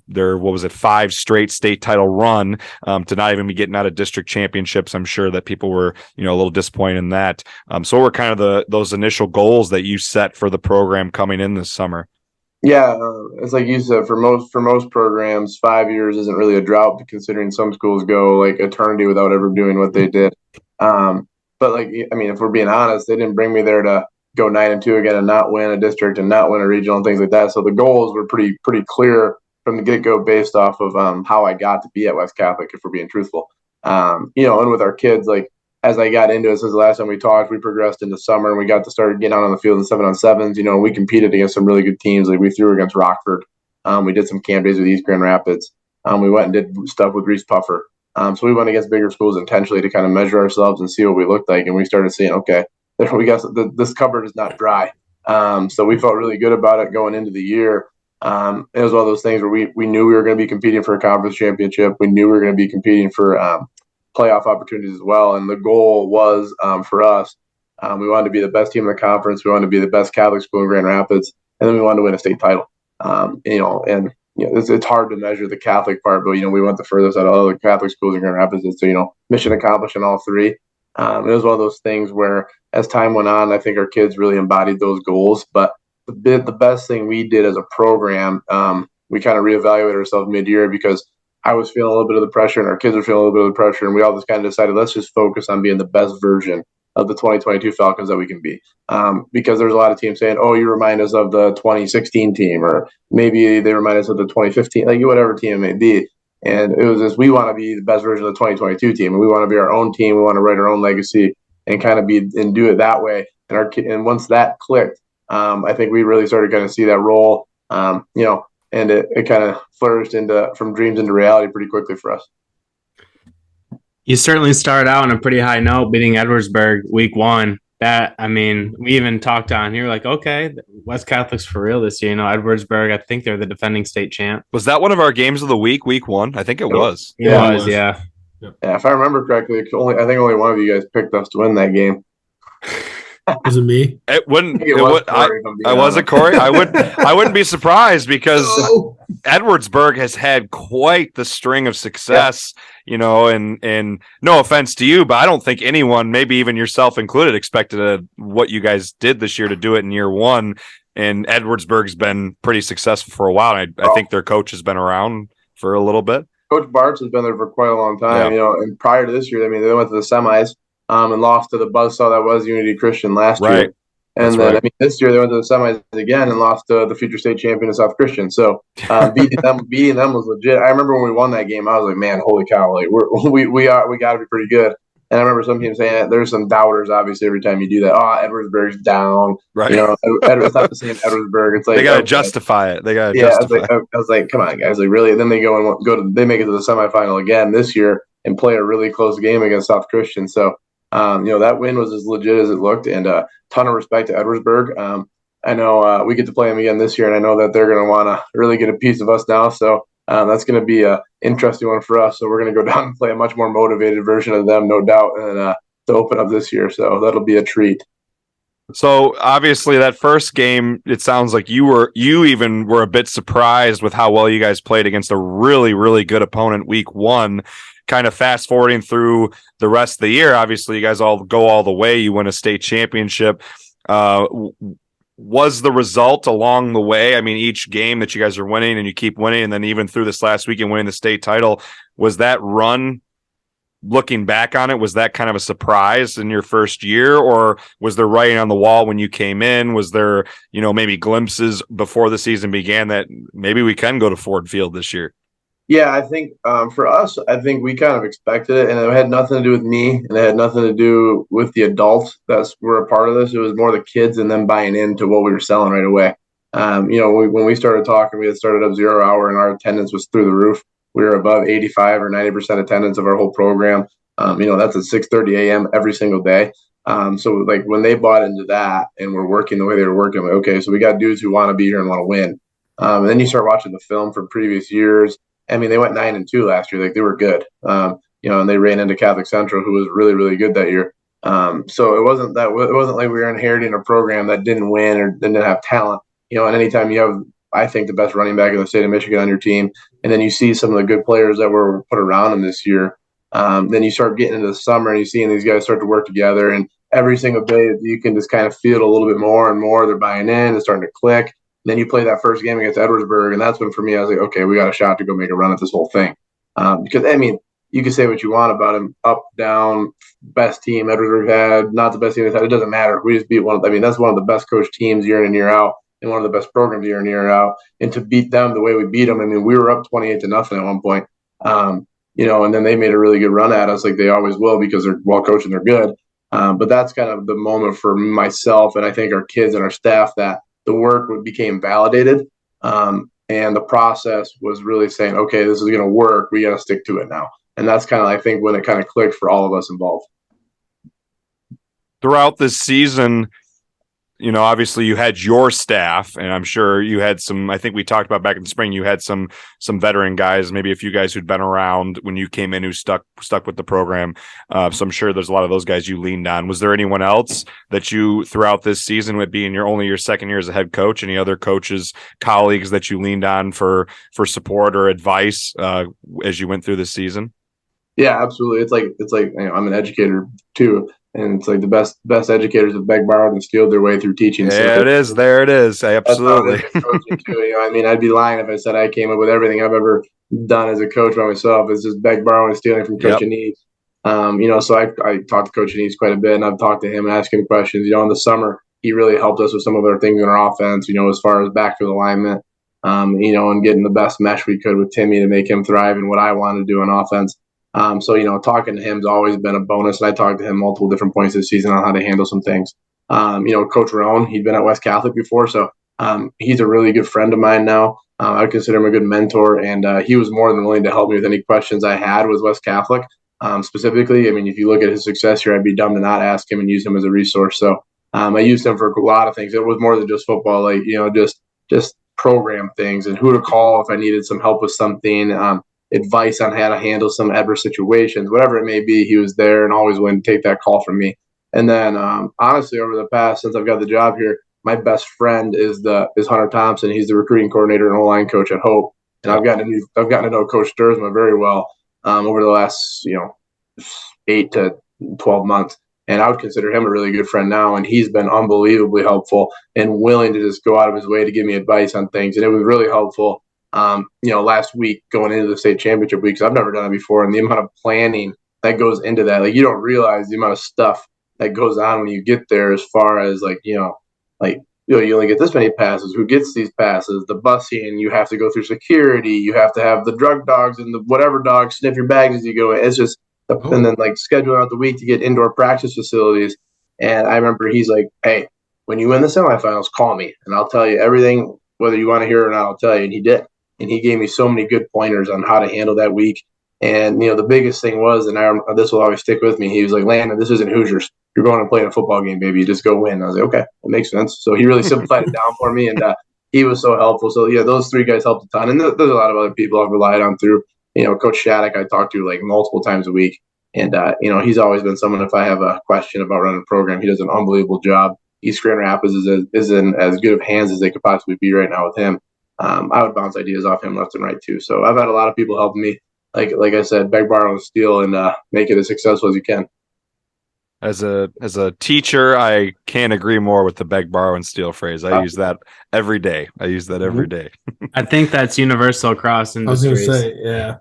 S1: their 5 straight state title run to not even be getting out of district championships. I'm sure that people were, a little disappointed in that. So what were kind of those initial goals that you set for the program coming in this summer?
S5: Yeah, it's like you said, for most programs, 5 years isn't really a drought, considering some schools go like eternity without ever doing what they did. But if we're being honest, they didn't bring me there to go 9-2 again and not win a district and not win a regional and things like that. So the goals were pretty clear from the get-go based off of how I got to be at West Catholic, if we're being truthful. And with our kids, like as I got into it since the last time we talked, we progressed into summer and we got to start getting out on the field in 7-on-7s. We competed against some really good teams. Like we threw against Rockford. We did some camp days with East Grand Rapids. We went and did stuff with Reese Puffer. So we went against bigger schools intentionally to kind of measure ourselves and see what we looked like. And we started seeing, okay, we got this cupboard is not dry. So we felt really good about it going into the year. It was one of those things where we knew we were going to be competing for a conference championship. We knew we were going to be competing for playoff opportunities as well. And the goal was for us, we wanted to be the best team in the conference. We wanted to be the best Catholic school in Grand Rapids. And then we wanted to win a state title. It's hard to measure the Catholic part, but, we went the furthest out of all the Catholic schools in Grand Rapids. So, mission accomplished in all 3. It was one of those things where as time went on, I think our kids really embodied those goals. But the best thing we did as a program, we kind of reevaluated ourselves mid-year because I was feeling a little bit of the pressure and our kids were feeling a little bit of the pressure. And we all just kind of decided, let's just focus on being the best version of the 2022 Falcons that we can be. Because there's a lot of teams saying, oh, you remind us of the 2016 team, or maybe they remind us of the 2015, like whatever team it may be. And it was just, we want to be the best version of the 2022 team, and we want to be our own team. We want to write our own legacy and kind of do it that way. And once that clicked, I think we really started kind of see that role, and it kind of flourished from dreams into reality pretty quickly for us.
S3: You certainly started out on a pretty high note, beating Edwardsburg week 1. We even talked on here like, okay, West Catholic's for real this year. Edwardsburg, I think they're the defending state champ.
S1: Was that one of our games of the week 1? I think it was.
S3: It was.
S5: Yeah, if I remember correctly, I think only one of you guys picked us to win that game.
S2: Was it me?
S1: It wouldn't. I was it, Kory. I wouldn't be surprised because Edwardsburg has had quite the string of success. And no offense to you, but I don't think anyone, maybe even yourself included, expected what you guys did this year to do it in year 1. And Edwardsburg's been pretty successful for a while. I think their coach has been around for a little bit.
S5: Coach Bartz has been there for quite a long time. And prior to this year, they went to the semis. And lost to the buzzsaw that was Unity Christian last year. And then this year they went to the semis again and lost to the future state champion of South Christian. So beating them was legit. I remember when we won that game, I was like, man, holy cow! Like we got to be pretty good. And I remember some teams saying there's some doubters. Obviously, every time you do that, Edwardsburg's down. Right. It's not the same Edwardsburg. It's like
S1: they got to justify it.
S5: I was like, come on, guys, like really. And then they they make it to the semifinal again this year and play a really close game against South Christian. So. That win was as legit as it looked, and a ton of respect to Edwardsburg. I know we get to play them again this year, and I know that they're going to want to really get a piece of us now. So that's going to be an interesting one for us. So we're going to go down and play a much more motivated version of them, no doubt, and to open up this year. So that'll be a treat.
S1: So obviously that first game, it sounds like you even were a bit surprised with how well you guys played against a really, really good opponent week 1. Kind of fast forwarding through the rest of the year, obviously you guys all go all the way. You win a state championship. Was the result along the way? Each game that you guys are winning and you keep winning, and then even through this last weekend winning the state title, was that run, looking back on it, was that kind of a surprise in your first year, or was there writing on the wall when you came in? Was there, maybe glimpses before the season began that maybe we can go to Ford Field this year?
S5: Yeah, I think for us, I think we kind of expected it, and it had nothing to do with me, and it had nothing to do with the adults that were a part of this. It was more the kids and them buying into what we were selling right away. When we started talking, we had started up 0 hour, and our attendance was through the roof. We were above 85 or 90% attendance of our whole program. That's at 6:30 a.m. every single day. So like when they bought into that and we're working the way they were working, I'm like, okay, so we got dudes who want to be here and want to win. And then you start watching the film from previous years. They went 9-2 last year. Like they were good, and they ran into Catholic Central, who was really, really good that year. So it wasn't like we were inheriting a program that didn't win or didn't have talent. And anytime you have, I think, the best running back in the state of Michigan on your team, and then you see some of the good players that were put around them this year, then you start getting into the summer and you're seeing these guys start to work together. And every single day you can just kind of feel it a little bit more and more. They're buying in. It's starting to click. Then you play that first game against Edwardsburg, and that's when, for me, I was like, okay, we got a shot to go make a run at this whole thing. Because, you can say what you want about him, up, down, best team Edwardsburg had, not the best team they've had. It doesn't matter. We just beat that's one of the best coached teams year in and year out, and one of the best programs year in and year out. And to beat them the way we beat them, we were up 28-0 at one point. And then they made a really good run at us, like they always will, because they're well coached and they're good. But that's kind of the moment for myself, and I think our kids and our staff, that the work became validated, and the process was really saying, okay, this is going to work. We got to stick to it now. And that's kind of, I think, when it kind of clicked for all of us involved.
S1: Throughout this season, obviously you had your staff, and I'm sure you had some, I think we talked about back in the spring, you had some veteran guys, maybe a few guys who'd been around when you came in who stuck with the program. So I'm sure there's a lot of those guys you leaned on. Was there anyone else that you, throughout this season, would be in your second year as a head coach, any other coaches, colleagues that you leaned on for support or advice as you went through this season?
S5: Yeah, absolutely. It's like I'm an educator too. And it's like the best educators have begged, borrowed, and stealed their way through teaching.
S1: There it is. Absolutely.
S5: I'd be lying if I said I came up with everything I've ever done as a coach by myself. It's just beg, borrow, and stealing from Coach Anise. So I talked to Coach Anise quite a bit, and I've talked to him and asked him questions. In the summer, he really helped us with some of our things in our offense, as far as backfield alignment. and getting the best mesh we could with Timmy to make him thrive in what I want to do on offense. So talking to him's always been a bonus. And I talked to him multiple different points this season on how to handle some things. Coach Rohn, he'd been at West Catholic before, so he's a really good friend of mine now. I would consider him a good mentor, and he was more than willing to help me with any questions I had with West Catholic. Specifically, I mean, if you look at his success here, I'd be dumb to not ask him and use him as a resource. So I used him for a lot of things. It was more than just football, like, just program things and who to call if I needed some help with something, advice on how to handle some adverse situations, whatever it may be. He was there and always willing to take that call from me. And then honestly, over the past, since I've got the job here, my best friend is Hunter Thompson. He's the recruiting coordinator and O-line coach at Hope. And I've gotten to know Coach Sturzma very well over the last 8 to 12 months. And I would consider him a really good friend now. And he's been unbelievably helpful and willing to just go out of his way to give me advice on things. And it was really helpful, last week going into the state championship week, because I've never done it before. And the amount of planning that goes into that, like, you don't realize the amount of stuff that goes on when you get there, as far as you only get this many passes. Who gets these passes? The busing, you have to go through security. You have to have the drug dogs and the whatever dogs sniff your bags as you go in. It's just, and then scheduling out the week to get indoor practice facilities. And I remember he's like, "Hey, when you win the semifinals, call me and I'll tell you everything, whether you want to hear it or not. I'll tell you." And he did. And he gave me so many good pointers on how to handle that week. And the biggest thing was, and this will always stick with me, he was like, "Landon, this isn't Hoosiers. You're going to play in a football game, baby. You just go win." I was like, "Okay, that makes sense." So he really simplified it down for me, and he was so helpful. So yeah, those three guys helped a ton. And there's a lot of other people I've relied on through. Coach Shattuck I talk to like multiple times a week, and he's always been someone, if I have a question about running a program, he does an unbelievable job. East Grand Rapids is in as good of hands as they could possibly be right now with him. I would bounce ideas off him left and right too. So I've had a lot of people helping me. Like I said, beg, borrow, and steal, and make it as successful as you can.
S1: As a teacher, I can't agree more with the beg, borrow, and steal phrase. I use that every day.
S3: I think that's universal across industries.
S2: I was going to say, yeah.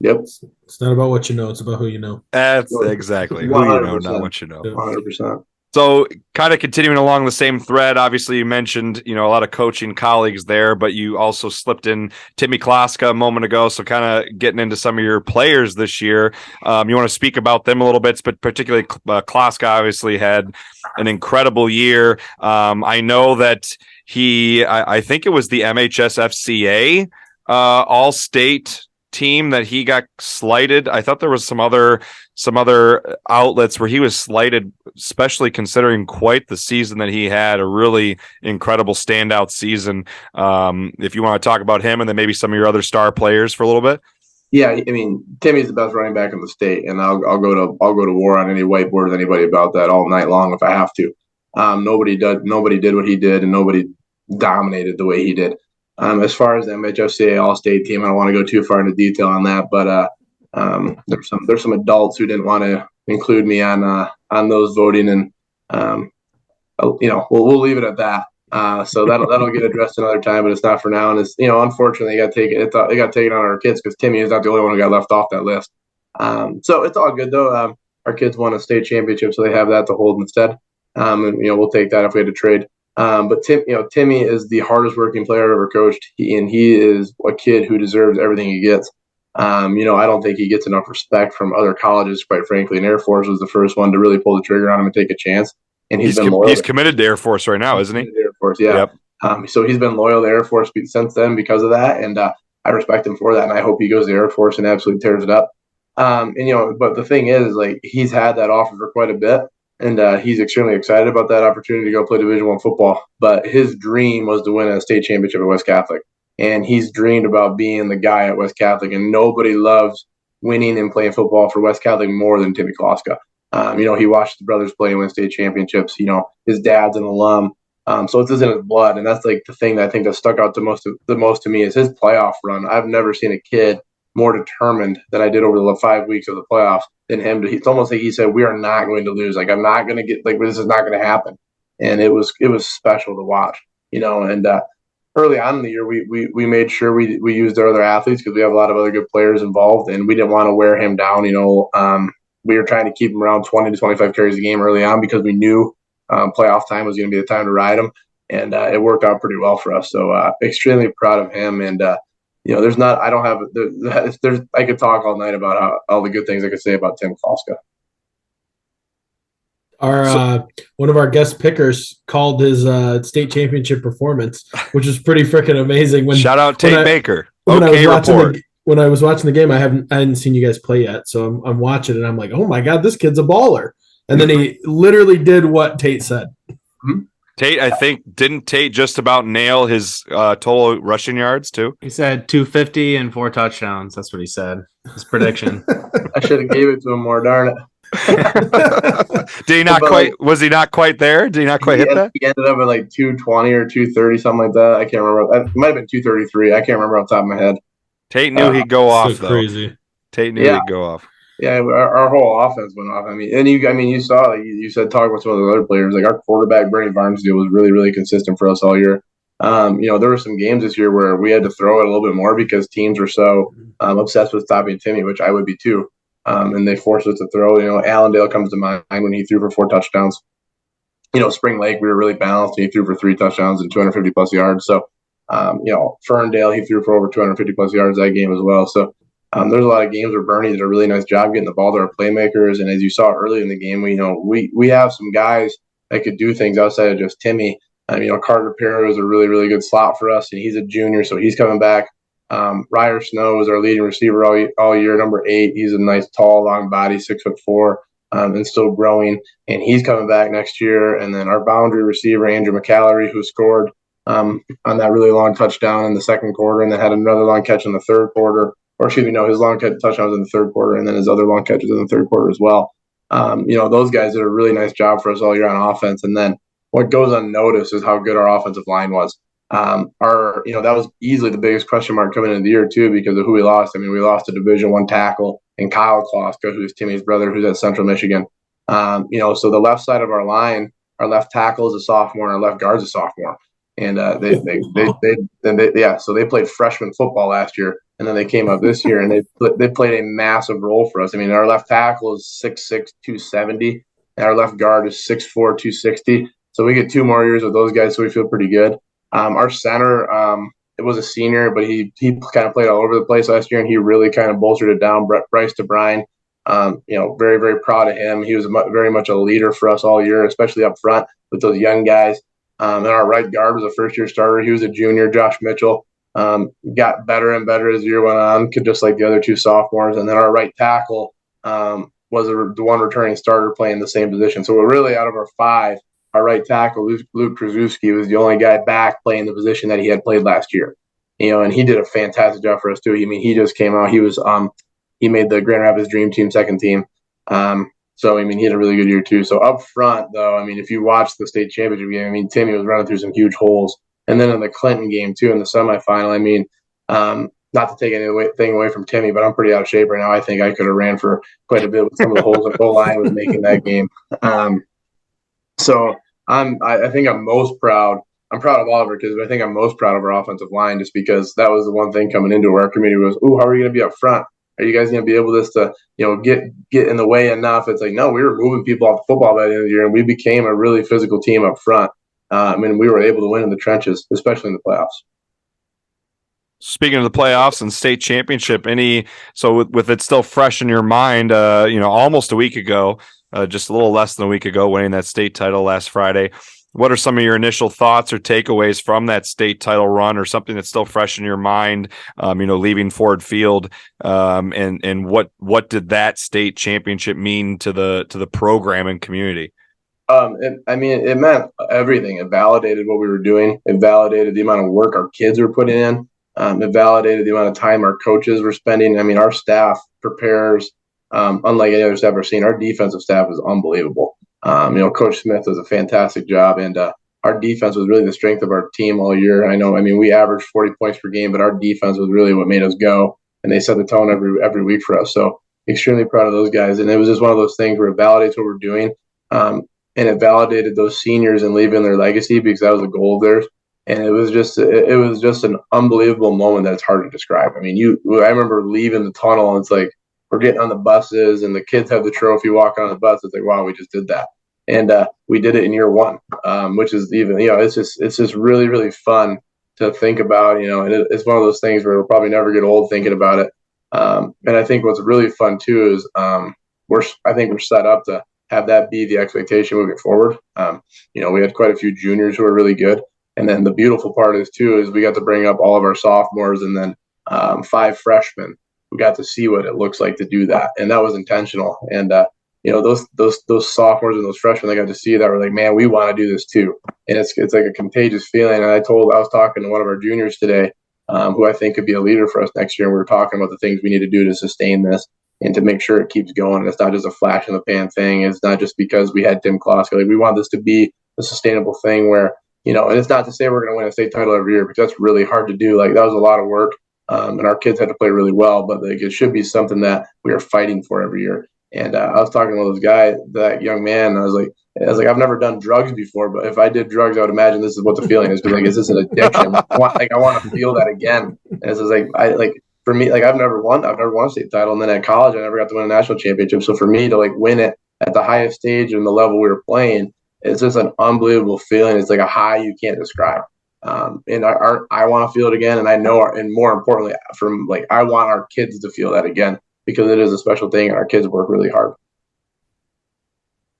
S5: Yep.
S2: It's not about what you know. It's about who you know.
S1: That's exactly who you know, not what you know.
S5: 100%.
S1: So kind of continuing along the same thread, obviously you mentioned, a lot of coaching colleagues there, but you also slipped in Timmy Kloska a moment ago. So kind of getting into some of your players this year. You want to speak about them a little bit, but particularly Kloska obviously had an incredible year. I know that I think it was the MHSFCA All-State team that he got slighted. I thought there was some other outlets where he was slighted, especially considering quite the season that he had, a really incredible standout season. If you want to talk about him and then maybe some of your other star players for a little bit.
S5: Yeah, I mean, Timmy's the best running back in the state, and I'll go to war on any whiteboard with anybody about that all night long if I have to. Nobody did what he did, and nobody dominated the way he did. As far as the MHFCA All-State team, I don't want to go too far into detail on that, but there's some adults who didn't want to include me on those voting, and we'll leave it at that. So that'll get addressed another time, but it's not for now. And it's unfortunately it got taken on our kids because Timmy is not the only one who got left off that list. So it's all good though. Our kids won a state championship, so they have that to hold instead. And we'll take that if we had to trade. But Timmy is the hardest working player I've ever coached. He is a kid who deserves everything he gets. I don't think he gets enough respect from other colleges, quite frankly. And Air Force was the first one to really pull the trigger on him and take a chance. And he's been loyal.
S1: He's committed to Air Force right now, isn't he?
S5: Air Force, yeah. Yep. So he's been loyal to Air Force since then because of that. And I respect him for that. And I hope he goes to Air Force and absolutely tears it up. But the thing is, he's had that offer for quite a bit. And he's extremely excited about that opportunity to go play Division I football. But his dream was to win a state championship at West Catholic. And he's dreamed about being the guy at West Catholic. And nobody loves winning and playing football for West Catholic more than Timmy Kloska. He watched his brothers play and win state championships. His dad's an alum. So it's in his blood. And that's the thing that I think that stuck out the most to me is his playoff run. I've never seen a kid more determined than I did over the 5 weeks of the playoffs than him. It's almost like he said, "We are not going to lose. I'm not going to get this is not going to happen." And it was special to watch, and early on in the year, we made sure we used our other athletes because we have a lot of other good players involved, and we didn't want to wear him down. We were trying to keep him around 20 to 25 carries a game early on because we knew playoff time was going to be the time to ride him. and it worked out pretty well for us. So extremely proud of him. And there's not, I don't have, there's, I could talk all night about all the good things I could say about Tim Falska.
S2: One of our guest pickers called his state championship performance, which was pretty freaking amazing.
S1: Shout out Tate Baker.
S2: When I was watching the game, I hadn't seen you guys play yet, so I'm watching and I'm like, oh my god, this kid's a baller. And then he literally did what Tate said.
S5: Mm-hmm.
S1: Tate, I think, didn't Tate just about nail his total rushing yards too?
S3: He said 250 and 4 touchdowns. That's what he said. His prediction.
S5: I should have gave it to him more. Darn it.
S1: Did he not quite? Was he not quite there? Did he not quite hit that?
S5: He ended up at like 220 or 230, something like that. I can't remember. It might have been 233. I can't remember off the top of my head.
S1: Tate knew he'd go off.
S2: So crazy.
S1: Tate knew he'd go off.
S5: Yeah, our whole offense went off. I mean, you saw, like you said, talk about some of the other players. Like our quarterback, Bernie Barnesdale, was really, really consistent for us all year. There were some games this year where we had to throw it a little bit more because teams were so obsessed with stopping Timmy, which I would be too. And they forced us to throw. Allendale comes to mind when he threw for 4 touchdowns. Spring Lake, we were really balanced. And he threw for 3 touchdowns and 250 plus yards. So, Ferndale, he threw for over 250 plus yards that game as well. So, there's a lot of games where Bernie did a really nice job getting the ball to our playmakers. And as you saw early in the game, we have some guys that could do things outside of just Timmy. Carter Perro is a really, really good slot for us, and he's a junior, so he's coming back. Ryer Snow is our leading receiver all year, number 8. He's a nice, tall, long body, 6'4", and still growing, and he's coming back next year. And then our boundary receiver, Andrew McCallery, who scored on that really long touchdown in the second quarter, and then had another long catch in the third quarter. His long catch touchdown was in the third quarter, and then his other long catches in the third quarter as well. Those guys did a really nice job for us all year on offense. And then what goes unnoticed is how good our offensive line was. That was easily the biggest question mark coming into the year too, because of who we lost. I mean, we lost a Division I tackle in Kyle Kloska, who's Timmy's brother, who's at Central Michigan. So the left side of our line, our left tackle is a sophomore, and our left guard's a sophomore. And so they played freshman football last year, and then they came up this year and they played a massive role for us. I mean, our left tackle is 6'6", 270, and our left guard is 6'4", 260. So we get 2 more years with those guys, so we feel pretty good. Our center, it was a senior, but he kind of played all over the place last year, and he really kind of bolstered it down. Bryce DeBrine, very, very proud of him. He was very much a leader for us all year, especially up front with those young guys. And our right guard was a first-year starter. He was a junior, Josh Mitchell. Got better and better as the year went on, just like the other 2 sophomores. And then our right tackle was the one returning starter playing the same position. So we're really, out of our 5, our right tackle, Luke Krzyzewski, was the only guy back playing the position that he had played last year. And he did a fantastic job for us too. I mean, he just came out. He was he made the Grand Rapids Dream Team second team. So, I mean, he had a really good year too. So up front, though, I mean, if you watch the state championship game, I mean, Timmy was running through some huge holes. And then in the Clinton game too, in the semifinal, I mean, not to take anything away from Timmy, but I'm pretty out of shape right now. I think I could have ran for quite a bit with some of the holes that O-line was making that game. So I think I'm most proud. I'm proud of all of our kids, but I think I'm most proud of our offensive line, just because that was the one thing coming into our community was, how are you going to be up front? Are you guys going to be able to get in the way enough? It's like, no, we were moving people off the football by the end of the year, and we became a really physical team up front. We were able to win in the trenches, especially in the playoffs.
S1: Speaking of the playoffs and state championship, with it still fresh in your mind, almost a week ago, just a little less than a week ago, winning that state title last Friday. What are some of your initial thoughts or takeaways from that state title run, or something that's still fresh in your mind? Leaving Ford Field, and what did that state championship mean to the program and community?
S5: It meant everything. It validated what we were doing. It validated the amount of work our kids were putting in. It validated the amount of time our coaches were spending. I mean, our staff prepares unlike any other staff I've seen. Our defensive staff is unbelievable. Coach Smith does a fantastic job, and our defense was really the strength of our team all year. We averaged 40 points per game, but our defense was really what made us go, and they set the tone every week for us. So extremely proud of those guys. And it was just one of those things where it validates what we're doing, and it validated those seniors and leaving their legacy, because that was a goal of theirs. And it was just an unbelievable moment that it's hard to describe. I remember leaving the tunnel, and it's like we're getting on the buses, and the kids have the trophy walking on the bus. It's like, wow, we just did that. And we did it in year one, which is even, it's just really, really fun to think about, and it's one of those things where we'll probably never get old thinking about it. And I think what's really fun too is I think we're set up to have that be the expectation moving forward. We had quite a few juniors who are really good. And then the beautiful part is we got to bring up all of our sophomores and then 5 freshmen. We got to see what it looks like to do that. And that was intentional. And, those sophomores and those freshmen, they got to see that were like, man, we want to do this too. And it's like a contagious feeling. And I was talking to one of our juniors today, who I think could be a leader for us next year. And we were talking about the things we need to do to sustain this and to make sure it keeps going. And it's not just a flash in the pan thing. It's not just because we had Tim Kloska. Like, we want this to be a sustainable thing where, and it's not to say we're going to win a state title every year, because that's really hard to do. Like, that was a lot of work. And our kids had to play really well, but like, it should be something that we are fighting for every year. And I was talking to this guy, that young man, and I was like, I've never done drugs before, but if I did drugs, I would imagine this is what the feeling is. Because like, is this an addiction? I want to feel that again. And it's like, for me, like, I've never won a state title, and then at college, I never got to win a national championship. So for me to like win it at the highest stage and the level we were playing, it's just an unbelievable feeling. It's like a high you can't describe. And I want to feel it again, and I know, and more importantly, I want our kids to feel that again, because it is a special thing, and our kids work really hard.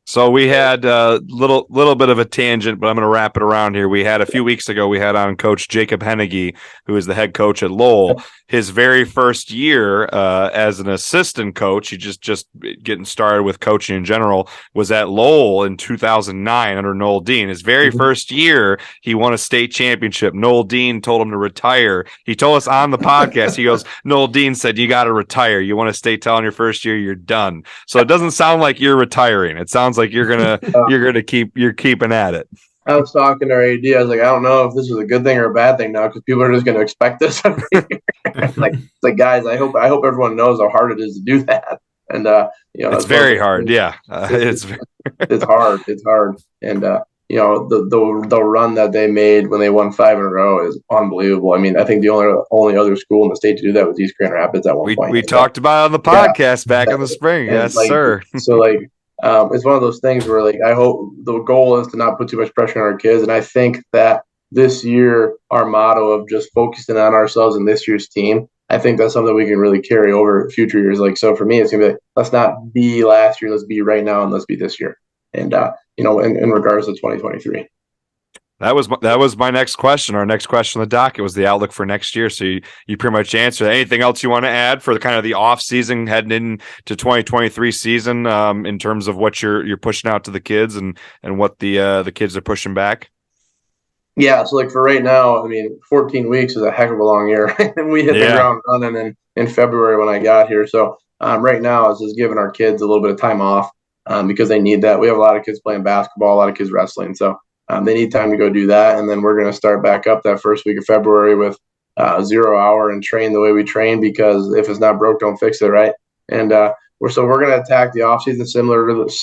S1: So we had a little bit of a tangent, but I'm going to wrap it around here. We had a few weeks ago, we had on Coach Jacob Hennigy, who is the head coach at Lowell. His very first year as an assistant coach, he just getting started with coaching in general, was at Lowell in 2009 under Noel Dean. His very first year, he won a state championship. Noel Dean told him to retire. He told us on the podcast, he goes, Noel Dean said, you got to retire. You want a state title in your first year, you're done. So it doesn't sound like you're retiring. It sounds like you're keeping at it.
S5: I was talking to our AD. I was like, I don't know if this is a good thing or a bad thing now, because people are just going to expect this every year. like guys, I hope everyone knows how hard it is to do that. And
S1: it's very hard. Yeah,
S5: it's hard. It's hard. And the run that they made when they won 5 in a row is unbelievable. I mean, I think the only other school in the state to do that was East Grand Rapids at one point.
S1: We talked about it on the podcast back in the spring. Yes, sir.
S5: So it's one of those things where I hope the goal is to not put too much pressure on our kids. And I think that this year, our motto of just focusing on ourselves and this year's team, I think that's something we can really carry over future years. So for me, it's going to be let's not be last year, let's be right now, and let's be this year. And, in regards to 2023.
S1: That was my next question. Our next question on the docket was the outlook for next year. So you pretty much answered. Anything else you want to add for the kind of the off season heading into 2023 season in terms of what you're pushing out to the kids and what the kids are pushing back?
S5: Yeah. So for right now, 14 weeks is a heck of a long year. And we hit the ground running in February when I got here. So right now it's just giving our kids a little bit of time off because they need that. We have a lot of kids playing basketball, a lot of kids wrestling. So they need time to go do that. And then we're going to start back up that first week of February with 0 hour and train the way we train, because if it's not broke, don't fix it. Right. And we're going to attack the off season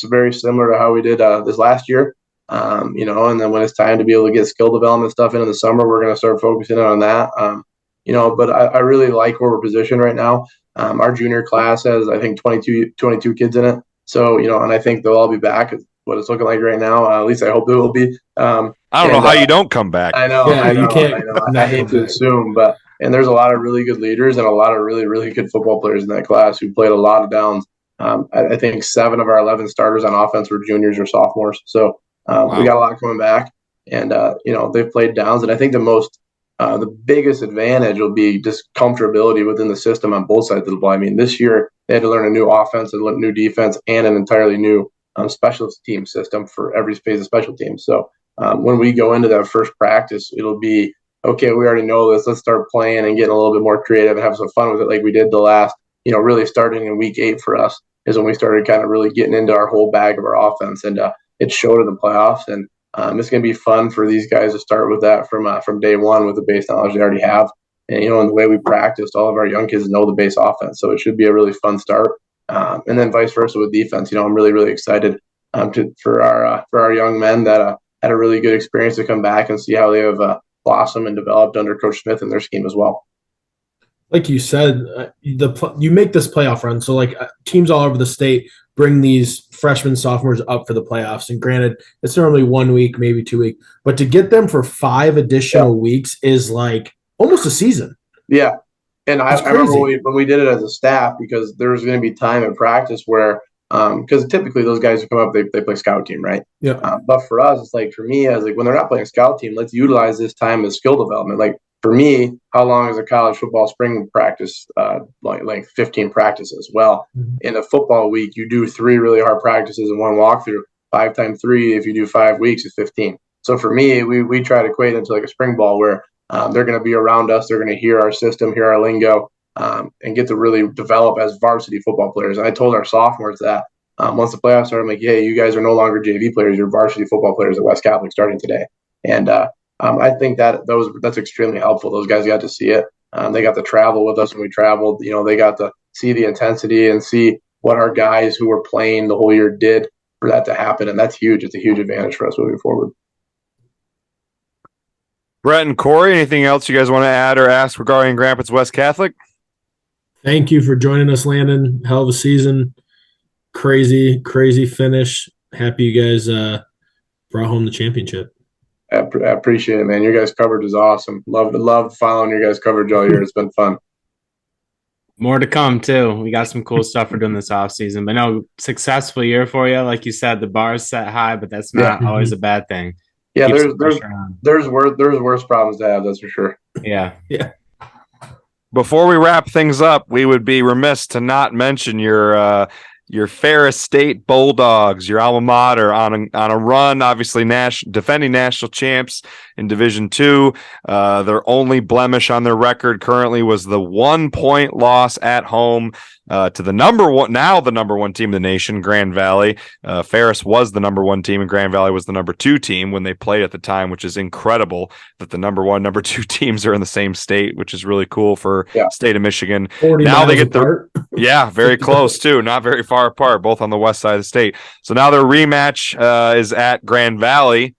S5: very similar to how we did this last year. And then when it's time to be able to get skill development stuff in the summer, we're going to start focusing on that. But I really like where we're positioned right now. Our junior class has, I think, 22 kids in it. So, and I think they'll all be back. What it's looking like right now. At least I hope it will be.
S1: I don't know how you don't come back.
S5: I know. You can't. I hate to assume, and there's a lot of really good leaders and a lot of really, really good football players in that class who played a lot of downs. I think 7 of our 11 starters on offense were juniors or sophomores. So we got a lot coming back, and they've played downs. And I think the biggest advantage will be just comfortability within the system on both sides of the ball. This year they had to learn a new offense, a new defense, and an entirely new special team system for every phase of special teams. So when we go into that first practice, it'll be, okay, we already know this. Let's start playing and getting a little bit more creative and have some fun with it like we did the last, really starting in week 8 for us is when we started kind of really getting into our whole bag of our offense. And it showed in the playoffs. And it's going to be fun for these guys to start with that from day one with the base knowledge they already have. And, and the way we practiced, all of our young kids know the base offense. So it should be a really fun start. And then vice versa with defense. I'm really, really excited for our young men that had a really good experience to come back and see how they have blossomed and developed under Coach Smith and their scheme as well.
S2: like you said, you make this playoff run. So like teams all over the state bring these freshmen, sophomores up for the playoffs. And granted, it's normally 1 week, maybe 2 weeks, but to get them for 5 additional weeks is like almost a season.
S5: Yeah. And I remember when we did it as a staff, because there was going to be time in practice where, because typically those guys who come up, they play scout team, right?
S2: Yeah.
S5: But for us, it's like, for me, I was like, when they're not playing scout team, let's utilize this time as skill development. Like for me, how long is a college football spring practice? Like 15 practices. Well, in a football week, you do 3 really hard practices and 1 walkthrough. 5 times 3, if you do 5 weeks, is 15. So for me, we try to equate it to like a spring ball where they're going to be around us. They're going to hear our system, hear our lingo, and get to really develop as varsity football players. And I told our sophomores that once the playoffs started, I'm like, hey, you guys are no longer JV players. You're varsity football players at West Catholic starting today. And I think that's extremely helpful. Those guys got to see it. They got to travel with us when we traveled. They got to see the intensity and see what our guys who were playing the whole year did for that to happen. And that's huge. It's a huge advantage for us moving forward.
S1: Brett and Kory, anything else you guys want to add or ask regarding Grand Rapids West Catholic?
S2: Thank you for joining us, Landon. Hell of a season. Crazy finish. Happy you guys brought home the championship.
S5: I appreciate it, man. Your guys' coverage is awesome. Love following your guys' coverage all year. It's been fun.
S3: More to come, too. We got some cool stuff we're doing this offseason. But no, successful year for you. Like you said, the bar is set high, but that's not always a bad thing.
S5: Yeah, there's worse problems to have, that's for sure.
S3: Yeah.
S1: Before we wrap things up, we would be remiss to not mention your Ferris State Bulldogs, your alma mater, on a run. Obviously, defending national champs in Division II. Their only blemish on their record currently was the 1-point loss at home to the number one team in the nation, Grand Valley. Ferris was the number 1 team, and Grand Valley was the number 2 team when they played at the time, which is incredible that the number 1, number 2 teams are in the same state, which is really cool for state of Michigan.
S2: 40
S1: now
S2: miles
S1: they get
S2: apart.
S1: very close too, not very far apart, both on the west side of the state. So now their rematch is at Grand Valley.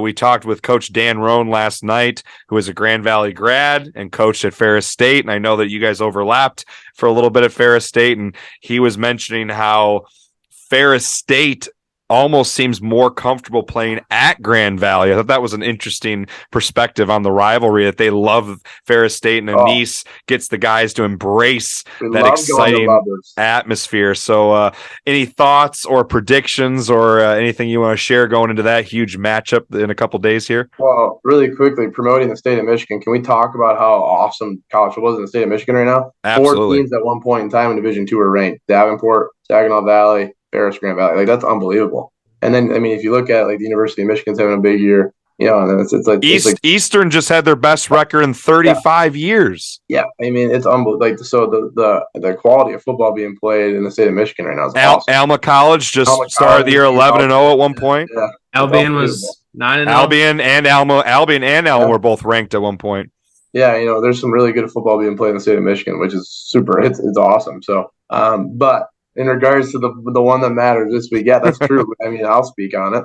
S1: We talked with Coach Dan Rohn last night, who is a Grand Valley grad and coached at Ferris State. And I know that you guys overlapped for a little bit at Ferris State, and he was mentioning how Ferris State almost seems more comfortable playing at Grand Valley. I thought that was an interesting perspective on the rivalry, that they love Ferris State, and Anise gets the guys to embrace that exciting atmosphere. So any thoughts or predictions or anything you want to share going into that huge matchup in a couple days here?
S5: Well, really quickly, promoting the state of Michigan, can we talk about how awesome college football is in the state of Michigan right now?
S1: Absolutely.
S5: 4 teams at one point in time in Division II were ranked: Davenport, Saginaw Valley, Ferris, Grand Valley. Like, that's unbelievable. And then, I mean, if you look at like the University of Michigan's having a big year, and then it's like
S1: Eastern just had their best record in 35 years.
S5: Yeah, I mean, it's unbelievable. Like, so the quality of football being played in the state of Michigan right now is awesome.
S1: Alma College started the year 11-0 at one point.
S5: Yeah,
S3: Albion was 9-0.
S1: Albion and Alma were both ranked at one point.
S5: Yeah, there's some really good football being played in the state of Michigan, which is super. It's awesome. So, but in regards to the one that matters this week, yeah, that's true. I mean, I'll speak on it.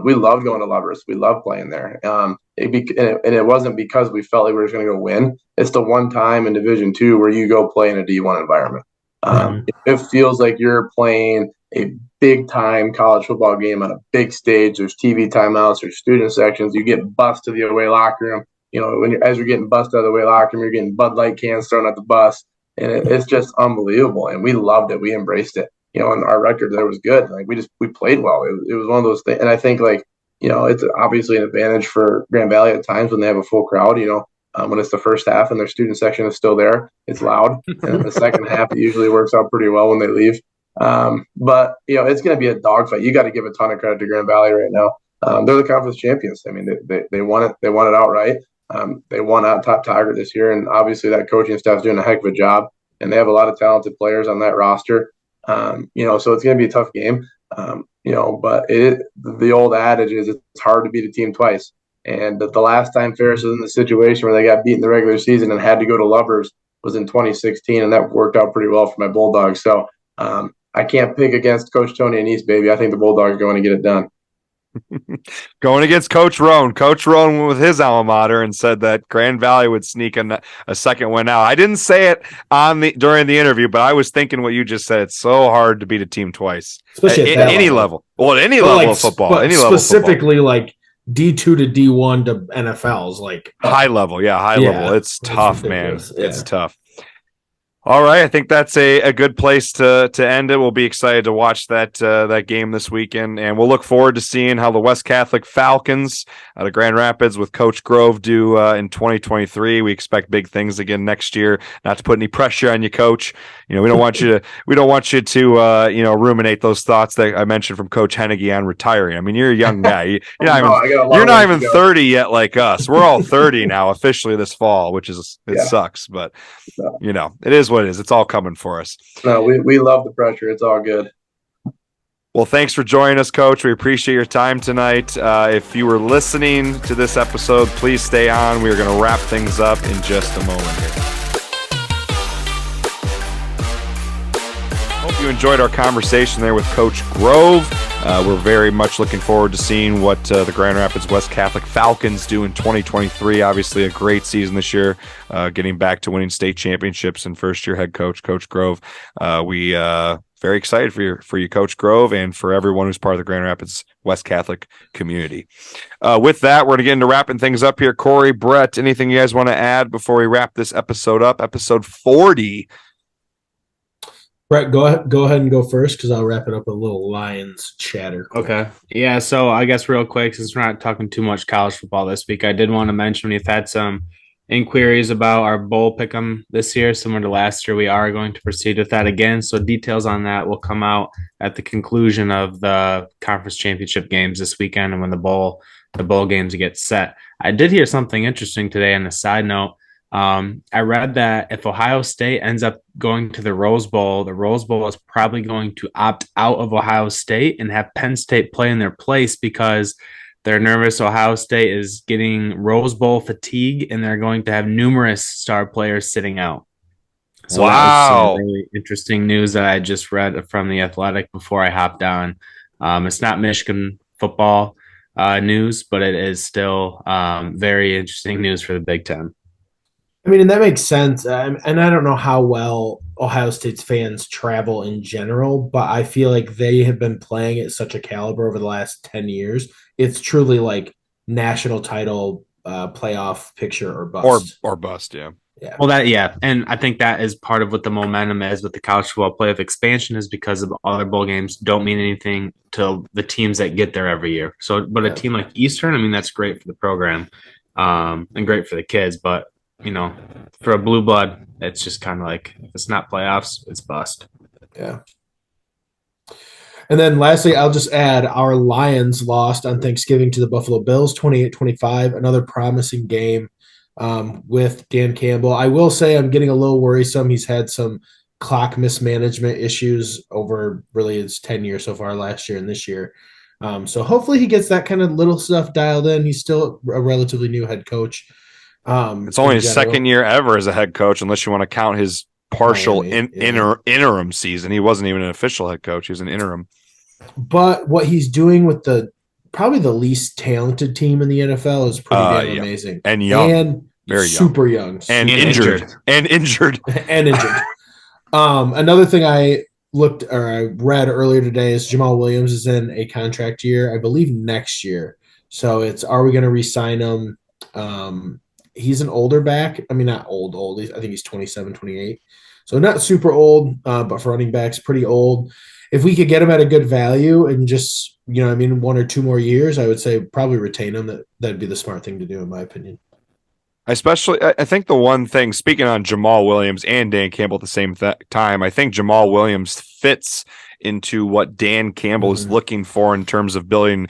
S5: We love going to Lovers. We love playing there. It wasn't because we felt like we were just going to go win. It's the one time in Division II where you go play in a D1 environment. It feels like you're playing a big-time college football game on a big stage. There's TV timeouts. There's student sections. You get bussed to the away locker room. As you're getting bussed out of the away locker room, you're getting Bud Light cans thrown at the bus. And it's just unbelievable, and we loved it. We embraced it. And our record there was good. Like, we played well. It was one of those things, and I think it's obviously an advantage for Grand Valley at times when they have a full crowd. When it's the first half and their student section is still there, it's loud, and in the second half it usually works out pretty well when they leave. But it's going to be a dogfight. You got to give a ton of credit to Grand Valley right now. They're the conference champions. I mean, they won it. They won it outright. They won out top Tiger this year, and obviously that coaching staff is doing a heck of a job, and they have a lot of talented players on that roster. So it's going to be a tough game. But the old adage is it's hard to beat a team twice. And the last time Ferris was in the situation where they got beat in the regular season and had to go to Lovers was in 2016, and that worked out pretty well for my Bulldogs. So I can't pick against Coach Tony Anise, baby. I think the Bulldogs are going to get it done.
S1: Going against Coach Rohn. Coach Rohn went with his alma mater and said that Grand Valley would sneak a second win out. I didn't say it during the interview, but I was thinking what you just said. It's so hard to beat a team twice,
S2: especially at
S1: any level. Well, at any level of football,
S2: but
S1: any level
S2: specifically like D2 to D1 to NFLs, like
S1: high level. Yeah, high level. It's tough, man.
S2: Yeah.
S1: It's tough. All right, I think that's a good place to end it. We'll be excited to watch that game this weekend, and we'll look forward to seeing how the West Catholic Falcons out of Grand Rapids with Coach Grove do in 2023. We expect big things again next year. Not to put any pressure on you, Coach. We don't want you to ruminate those thoughts that I mentioned from Coach Hennege on retiring. I mean, you're a young guy. You're not even 30 yet, like us. We're all 30 now officially this fall, which is sucks, but it is what it is. It's all coming for us.
S5: No, we love the pressure. It's all good.
S1: Well, thanks for joining us, Coach. We appreciate your time tonight. If you were listening to this episode, please stay on. We are going to wrap things up in just a moment here. Hope you enjoyed our conversation there with Coach Grove. We're very much looking forward to seeing what the Grand Rapids West Catholic Falcons do in 2023. Obviously, a great season this year, getting back to winning state championships and first-year head coach, Coach Grove. We very excited for you, Coach Grove, and for everyone who's part of the Grand Rapids West Catholic community. With that, we're going to get into wrapping things up here. Kory, Brett, anything you guys want to add before we wrap this episode up? Episode 40.
S2: Brett, go ahead and go first because I'll wrap it up with a little Lions chatter.
S3: Okay. Yeah, so I guess real quick, since we're not talking too much college football this week, I did want to mention we've had some inquiries about our bowl pick'em this year, similar to last year. We are going to proceed with that again, so details on that will come out at the conclusion of the conference championship games this weekend and when the bowl games get set. I did hear something interesting today on a side note. I read that if Ohio State ends up going to the Rose Bowl is probably going to opt out of Ohio State and have Penn State play in their place because they're nervous Ohio State is getting Rose Bowl fatigue and they're going to have numerous star players sitting out. So
S1: wow.
S3: That was some really interesting news that I just read from The Athletic before I hopped on. It's not Michigan football news, but it is still very interesting news for the Big Ten.
S2: I mean, and that makes sense. And I don't know how well Ohio State's fans travel in general, but I feel like they have been playing at such a caliber over the last 10 years. It's truly like national title playoff picture or bust.
S1: Or bust, yeah.
S2: Yeah.
S3: Well, and I think that is part of what the momentum is with the college football playoff expansion is because of other bowl games don't mean anything to the teams that get there every year. So, but a team like Eastern, I mean, that's great for the program and great for the kids, but for a blue blood, it's just kind of like if it's not playoffs, it's bust.
S2: Yeah. And then lastly, I'll just add our Lions lost on Thanksgiving to the Buffalo Bills, 28-25, another promising game with Dan Campbell. I will say I'm getting a little worrisome. He's had some clock mismanagement issues over really his tenure so far last year and this year. So hopefully he gets that kind of little stuff dialed in. He's still a relatively new head coach.
S1: It's only his second year ever as a head coach, unless you want to count his partial interim season. He wasn't even an official head coach; he was an interim.
S2: But what he's doing with probably the least talented team in the NFL is pretty damn amazing
S1: and young,
S2: and
S1: very
S2: super young
S1: and injured.
S2: Another thing I read earlier today is Jamal Williams is in a contract year, I believe next year. So are we going to re-sign him? He's an older back. I mean, not old. I think he's 27, 28. So not super old, but for running backs, pretty old. If we could get him at a good value and just, 1 or 2 more years, I would say probably retain him. That'd be the smart thing to do, in my opinion.
S1: Especially, I think the one thing, speaking on Jamal Williams and Dan Campbell at the same time, I think Jamal Williams fits into what Dan Campbell is looking for in terms of building.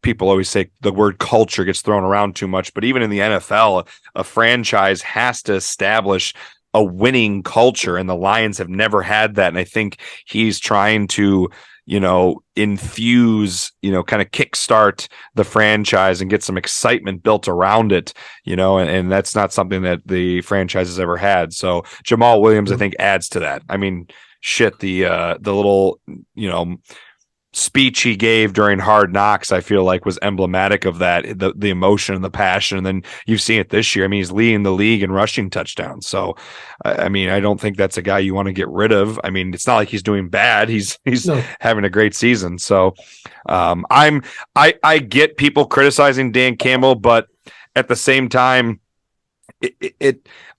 S1: People always say the word culture gets thrown around too much, but even in the NFL, a franchise has to establish a winning culture, and the Lions have never had that. And I think he's trying to, infuse, kind of kickstart the franchise and get some excitement built around it, and that's not something that the franchise has ever had. So Jamal Williams, I think, adds to that. I mean, shit, the little, speech he gave during Hard Knocks, I feel like was emblematic of that, the emotion and the passion. And then you've seen it this year. I mean, he's leading the league in rushing touchdowns. So, I mean, I don't think that's a guy you want to get rid of. I mean, it's not like he's doing bad. He's having a great season. So, I get people criticizing Dan Campbell, but at the same time,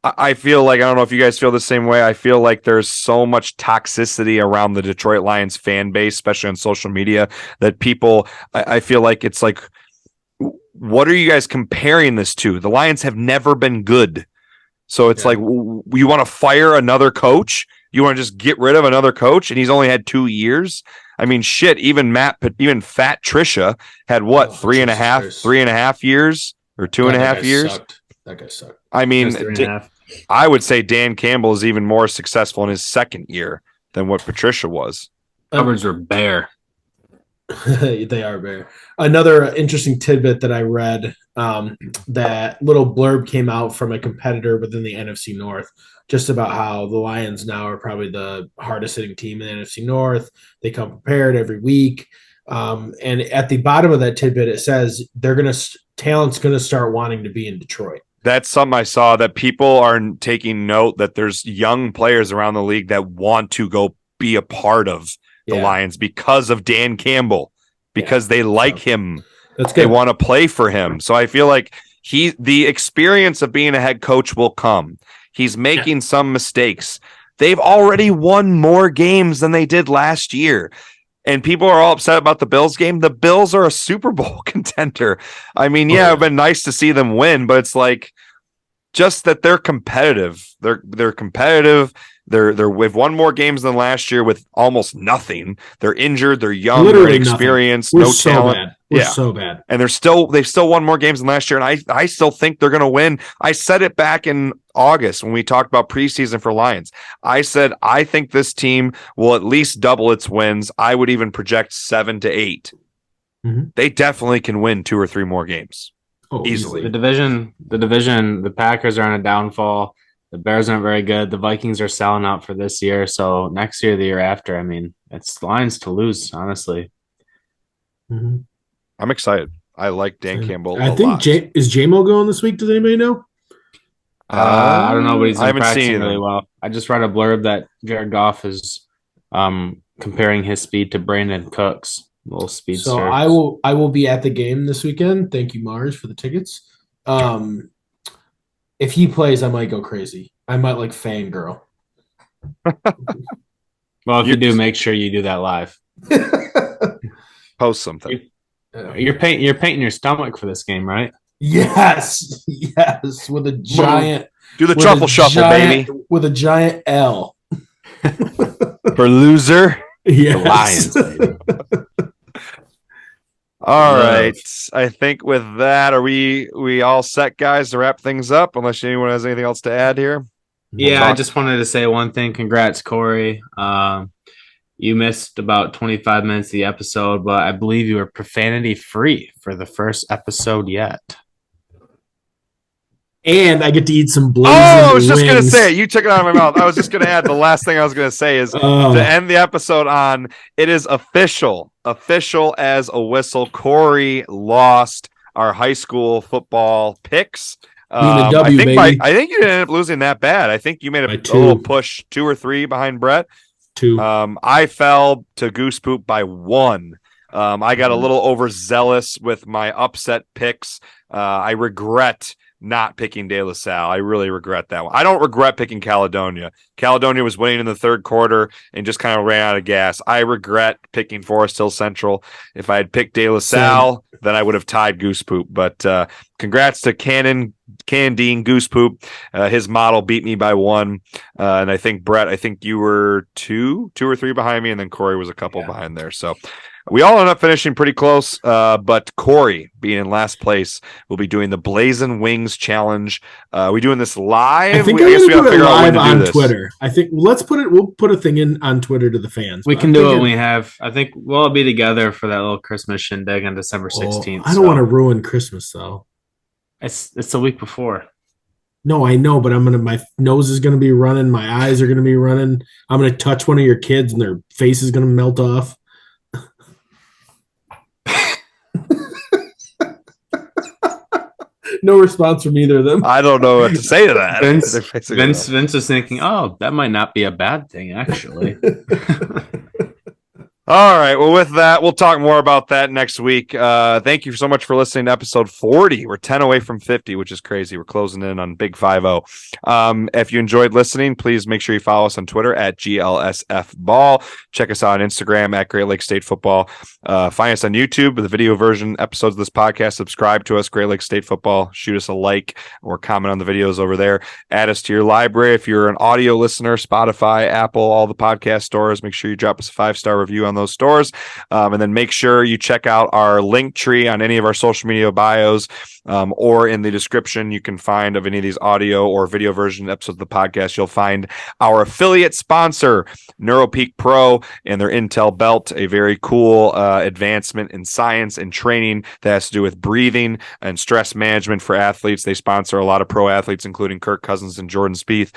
S1: I feel like, I don't know if you guys feel the same way. I feel like there's so much toxicity around the Detroit Lions fan base, especially on social media, that people, I feel like it's like, what are you guys comparing this to? The Lions have never been good. So it's like, you want to fire another coach? You want to just get rid of another coach? And he's only had 2 years. I mean, shit, even Fat Trisha had what, 3.5 years or 2.5 years?
S2: Sucked. That guy sucked.
S1: I mean, I would say Dan Campbell is even more successful in his second year than what Patricia was.
S3: Cupboards are bare.
S2: They are bare. Another interesting tidbit that I read, that little blurb came out from a competitor within the NFC North, just about how the Lions now are probably the hardest hitting team in the NFC North. They come prepared every week. And at the bottom of that tidbit, it says talent's going to start wanting to be in Detroit.
S1: That's something I saw, that people are taking note that there's young players around the league that want to go be a part of the Lions because of Dan Campbell, because they like him.
S2: That's good.
S1: They want to play for him. So I feel like the experience of being a head coach will come. He's making some mistakes. They've already won more games than they did last year. And people are all upset about the Bills game. The Bills are a Super Bowl contender. I mean, it'd been nice to see them win, but it's like just that they're competitive. They're competitive. They've won more games than last year with almost nothing. They're injured. They're young. They're inexperienced. No talent.
S2: We're so bad.
S1: And they've still won more games than last year. And I still think they're going to win. I said it back in August when we talked about preseason for Lions. I said, I think this team will at least double its wins. I would even project 7 to 8.
S2: Mm-hmm.
S1: They definitely can win 2 or 3 more games. Easily.
S3: The division, the Packers are on a downfall. The Bears aren't very good. The Vikings are selling out for this year. So next year, the year after, I mean, it's Lions to lose, honestly.
S2: Mm-hmm.
S1: I'm excited. I like Dan Campbell.
S2: I think is J-Mo going this week? Does anybody know?
S3: I don't know, but he's been practicing really
S1: him.
S3: well. I just read a blurb that Jared Goff is comparing his speed to Brandon Cook's little speed.
S2: So I will be at the game this weekend. Thank you, Mars, for the tickets. If he plays, I might go crazy. I might like fangirl.
S3: Well, if you do, make sure you do that live.
S1: Post something.
S3: You're painting your stomach for this game, right?
S2: Yes, with a giant.
S1: Do the truffle shuffle, baby.
S2: With a giant L.
S1: For loser.
S2: Yes.
S3: The Lions, baby.
S1: All right. I think with that, are we all set, guys, to wrap things up? Unless anyone has anything else to add here.
S3: Yeah, I just wanted to say one thing. Congrats, Kory. You missed about 25 minutes of the episode, but I believe you were profanity free for the first episode yet.
S2: And I get to eat some blazing
S1: I was just
S2: wings.
S1: going to say it. You took it out of my mouth. I was just going to add the last thing I was going to say is to end the episode on, it is official as a whistle. Kory lost our high school football picks.
S2: I think
S1: I think you didn't end up losing that bad. I think you made a little push 2 or 3 behind Brett.
S2: 2.
S1: I fell to Goose Poop by 1. I got a little overzealous with my upset picks. I regret not picking De La Salle. I really regret that one. I don't regret picking Caledonia. Caledonia was winning in the third quarter and just kind of ran out of gas. I regret picking Forest Hill Central. If I had picked De La Salle, then I would have tied Goose Poop. But congrats to Candine Goose Poop. His model beat me by 1. And I think, Brett, you were 2 or 3 behind me, and then Kory was a couple behind there. So we all ended up finishing pretty close, but Kory, being in last place, will be doing the Blazing Wings Challenge. We doing this live?
S2: I think
S1: I guess we got to
S2: figure out when to
S1: do
S2: this. Twitter. I think we'll put a thing in on Twitter to the fans.
S3: We can do it when we have. I think we'll all be together for that little Christmas shindig on December 16th.
S2: I don't want to ruin Christmas though.
S3: It's the week before.
S2: No, I know, but my nose is gonna be running, my eyes are gonna be running. I'm gonna touch one of your kids and their face is gonna melt off. No response from either of them.
S1: I don't know what to say to that.
S3: Vince is thinking, oh, that might not be a bad thing, actually.
S1: All right. Well, with that, we'll talk more about that next week. Thank you so much for listening to episode 40. We're 10 away from 50, which is crazy. We're closing in on Big 5-0. If you enjoyed listening, please make sure you follow us on Twitter at GLSFBall. Check us out on Instagram at Great Lakes State Football. Find us on YouTube with the video version episodes of this podcast. Subscribe to us, Great Lakes State Football. Shoot us a like or comment on the videos over there. Add us to your library. If you're an audio listener, Spotify, Apple, all the podcast stores, make sure you drop us a 5-star review on those stores. And then make sure you check out our link tree on any of our social media bios, or in the description. You can find of any of these audio or video version episodes of the podcast. You'll find our affiliate sponsor, NeuroPeak Pro, and their Intel Belt, a very cool advancement in science and training that has to do with breathing and stress management for athletes. They sponsor a lot of pro athletes, including Kirk Cousins and Jordan Spieth.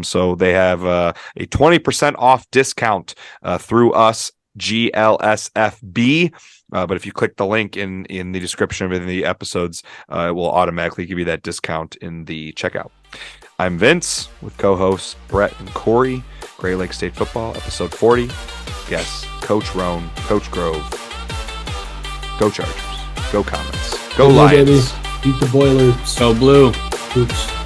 S1: So they have a 20% off discount through us, GLSFB. But if you click the link in the description of the episodes, it will automatically give you that discount in the checkout. I'm Vince with co-hosts Brett and Kory, Great Lakes State Football, episode 40. Yes, Coach Rohn, Coach Grove. Go Chargers. Go Comets. Go Lions.
S2: Baby. Beat the Boilers.
S3: Go Blue.
S2: Oops.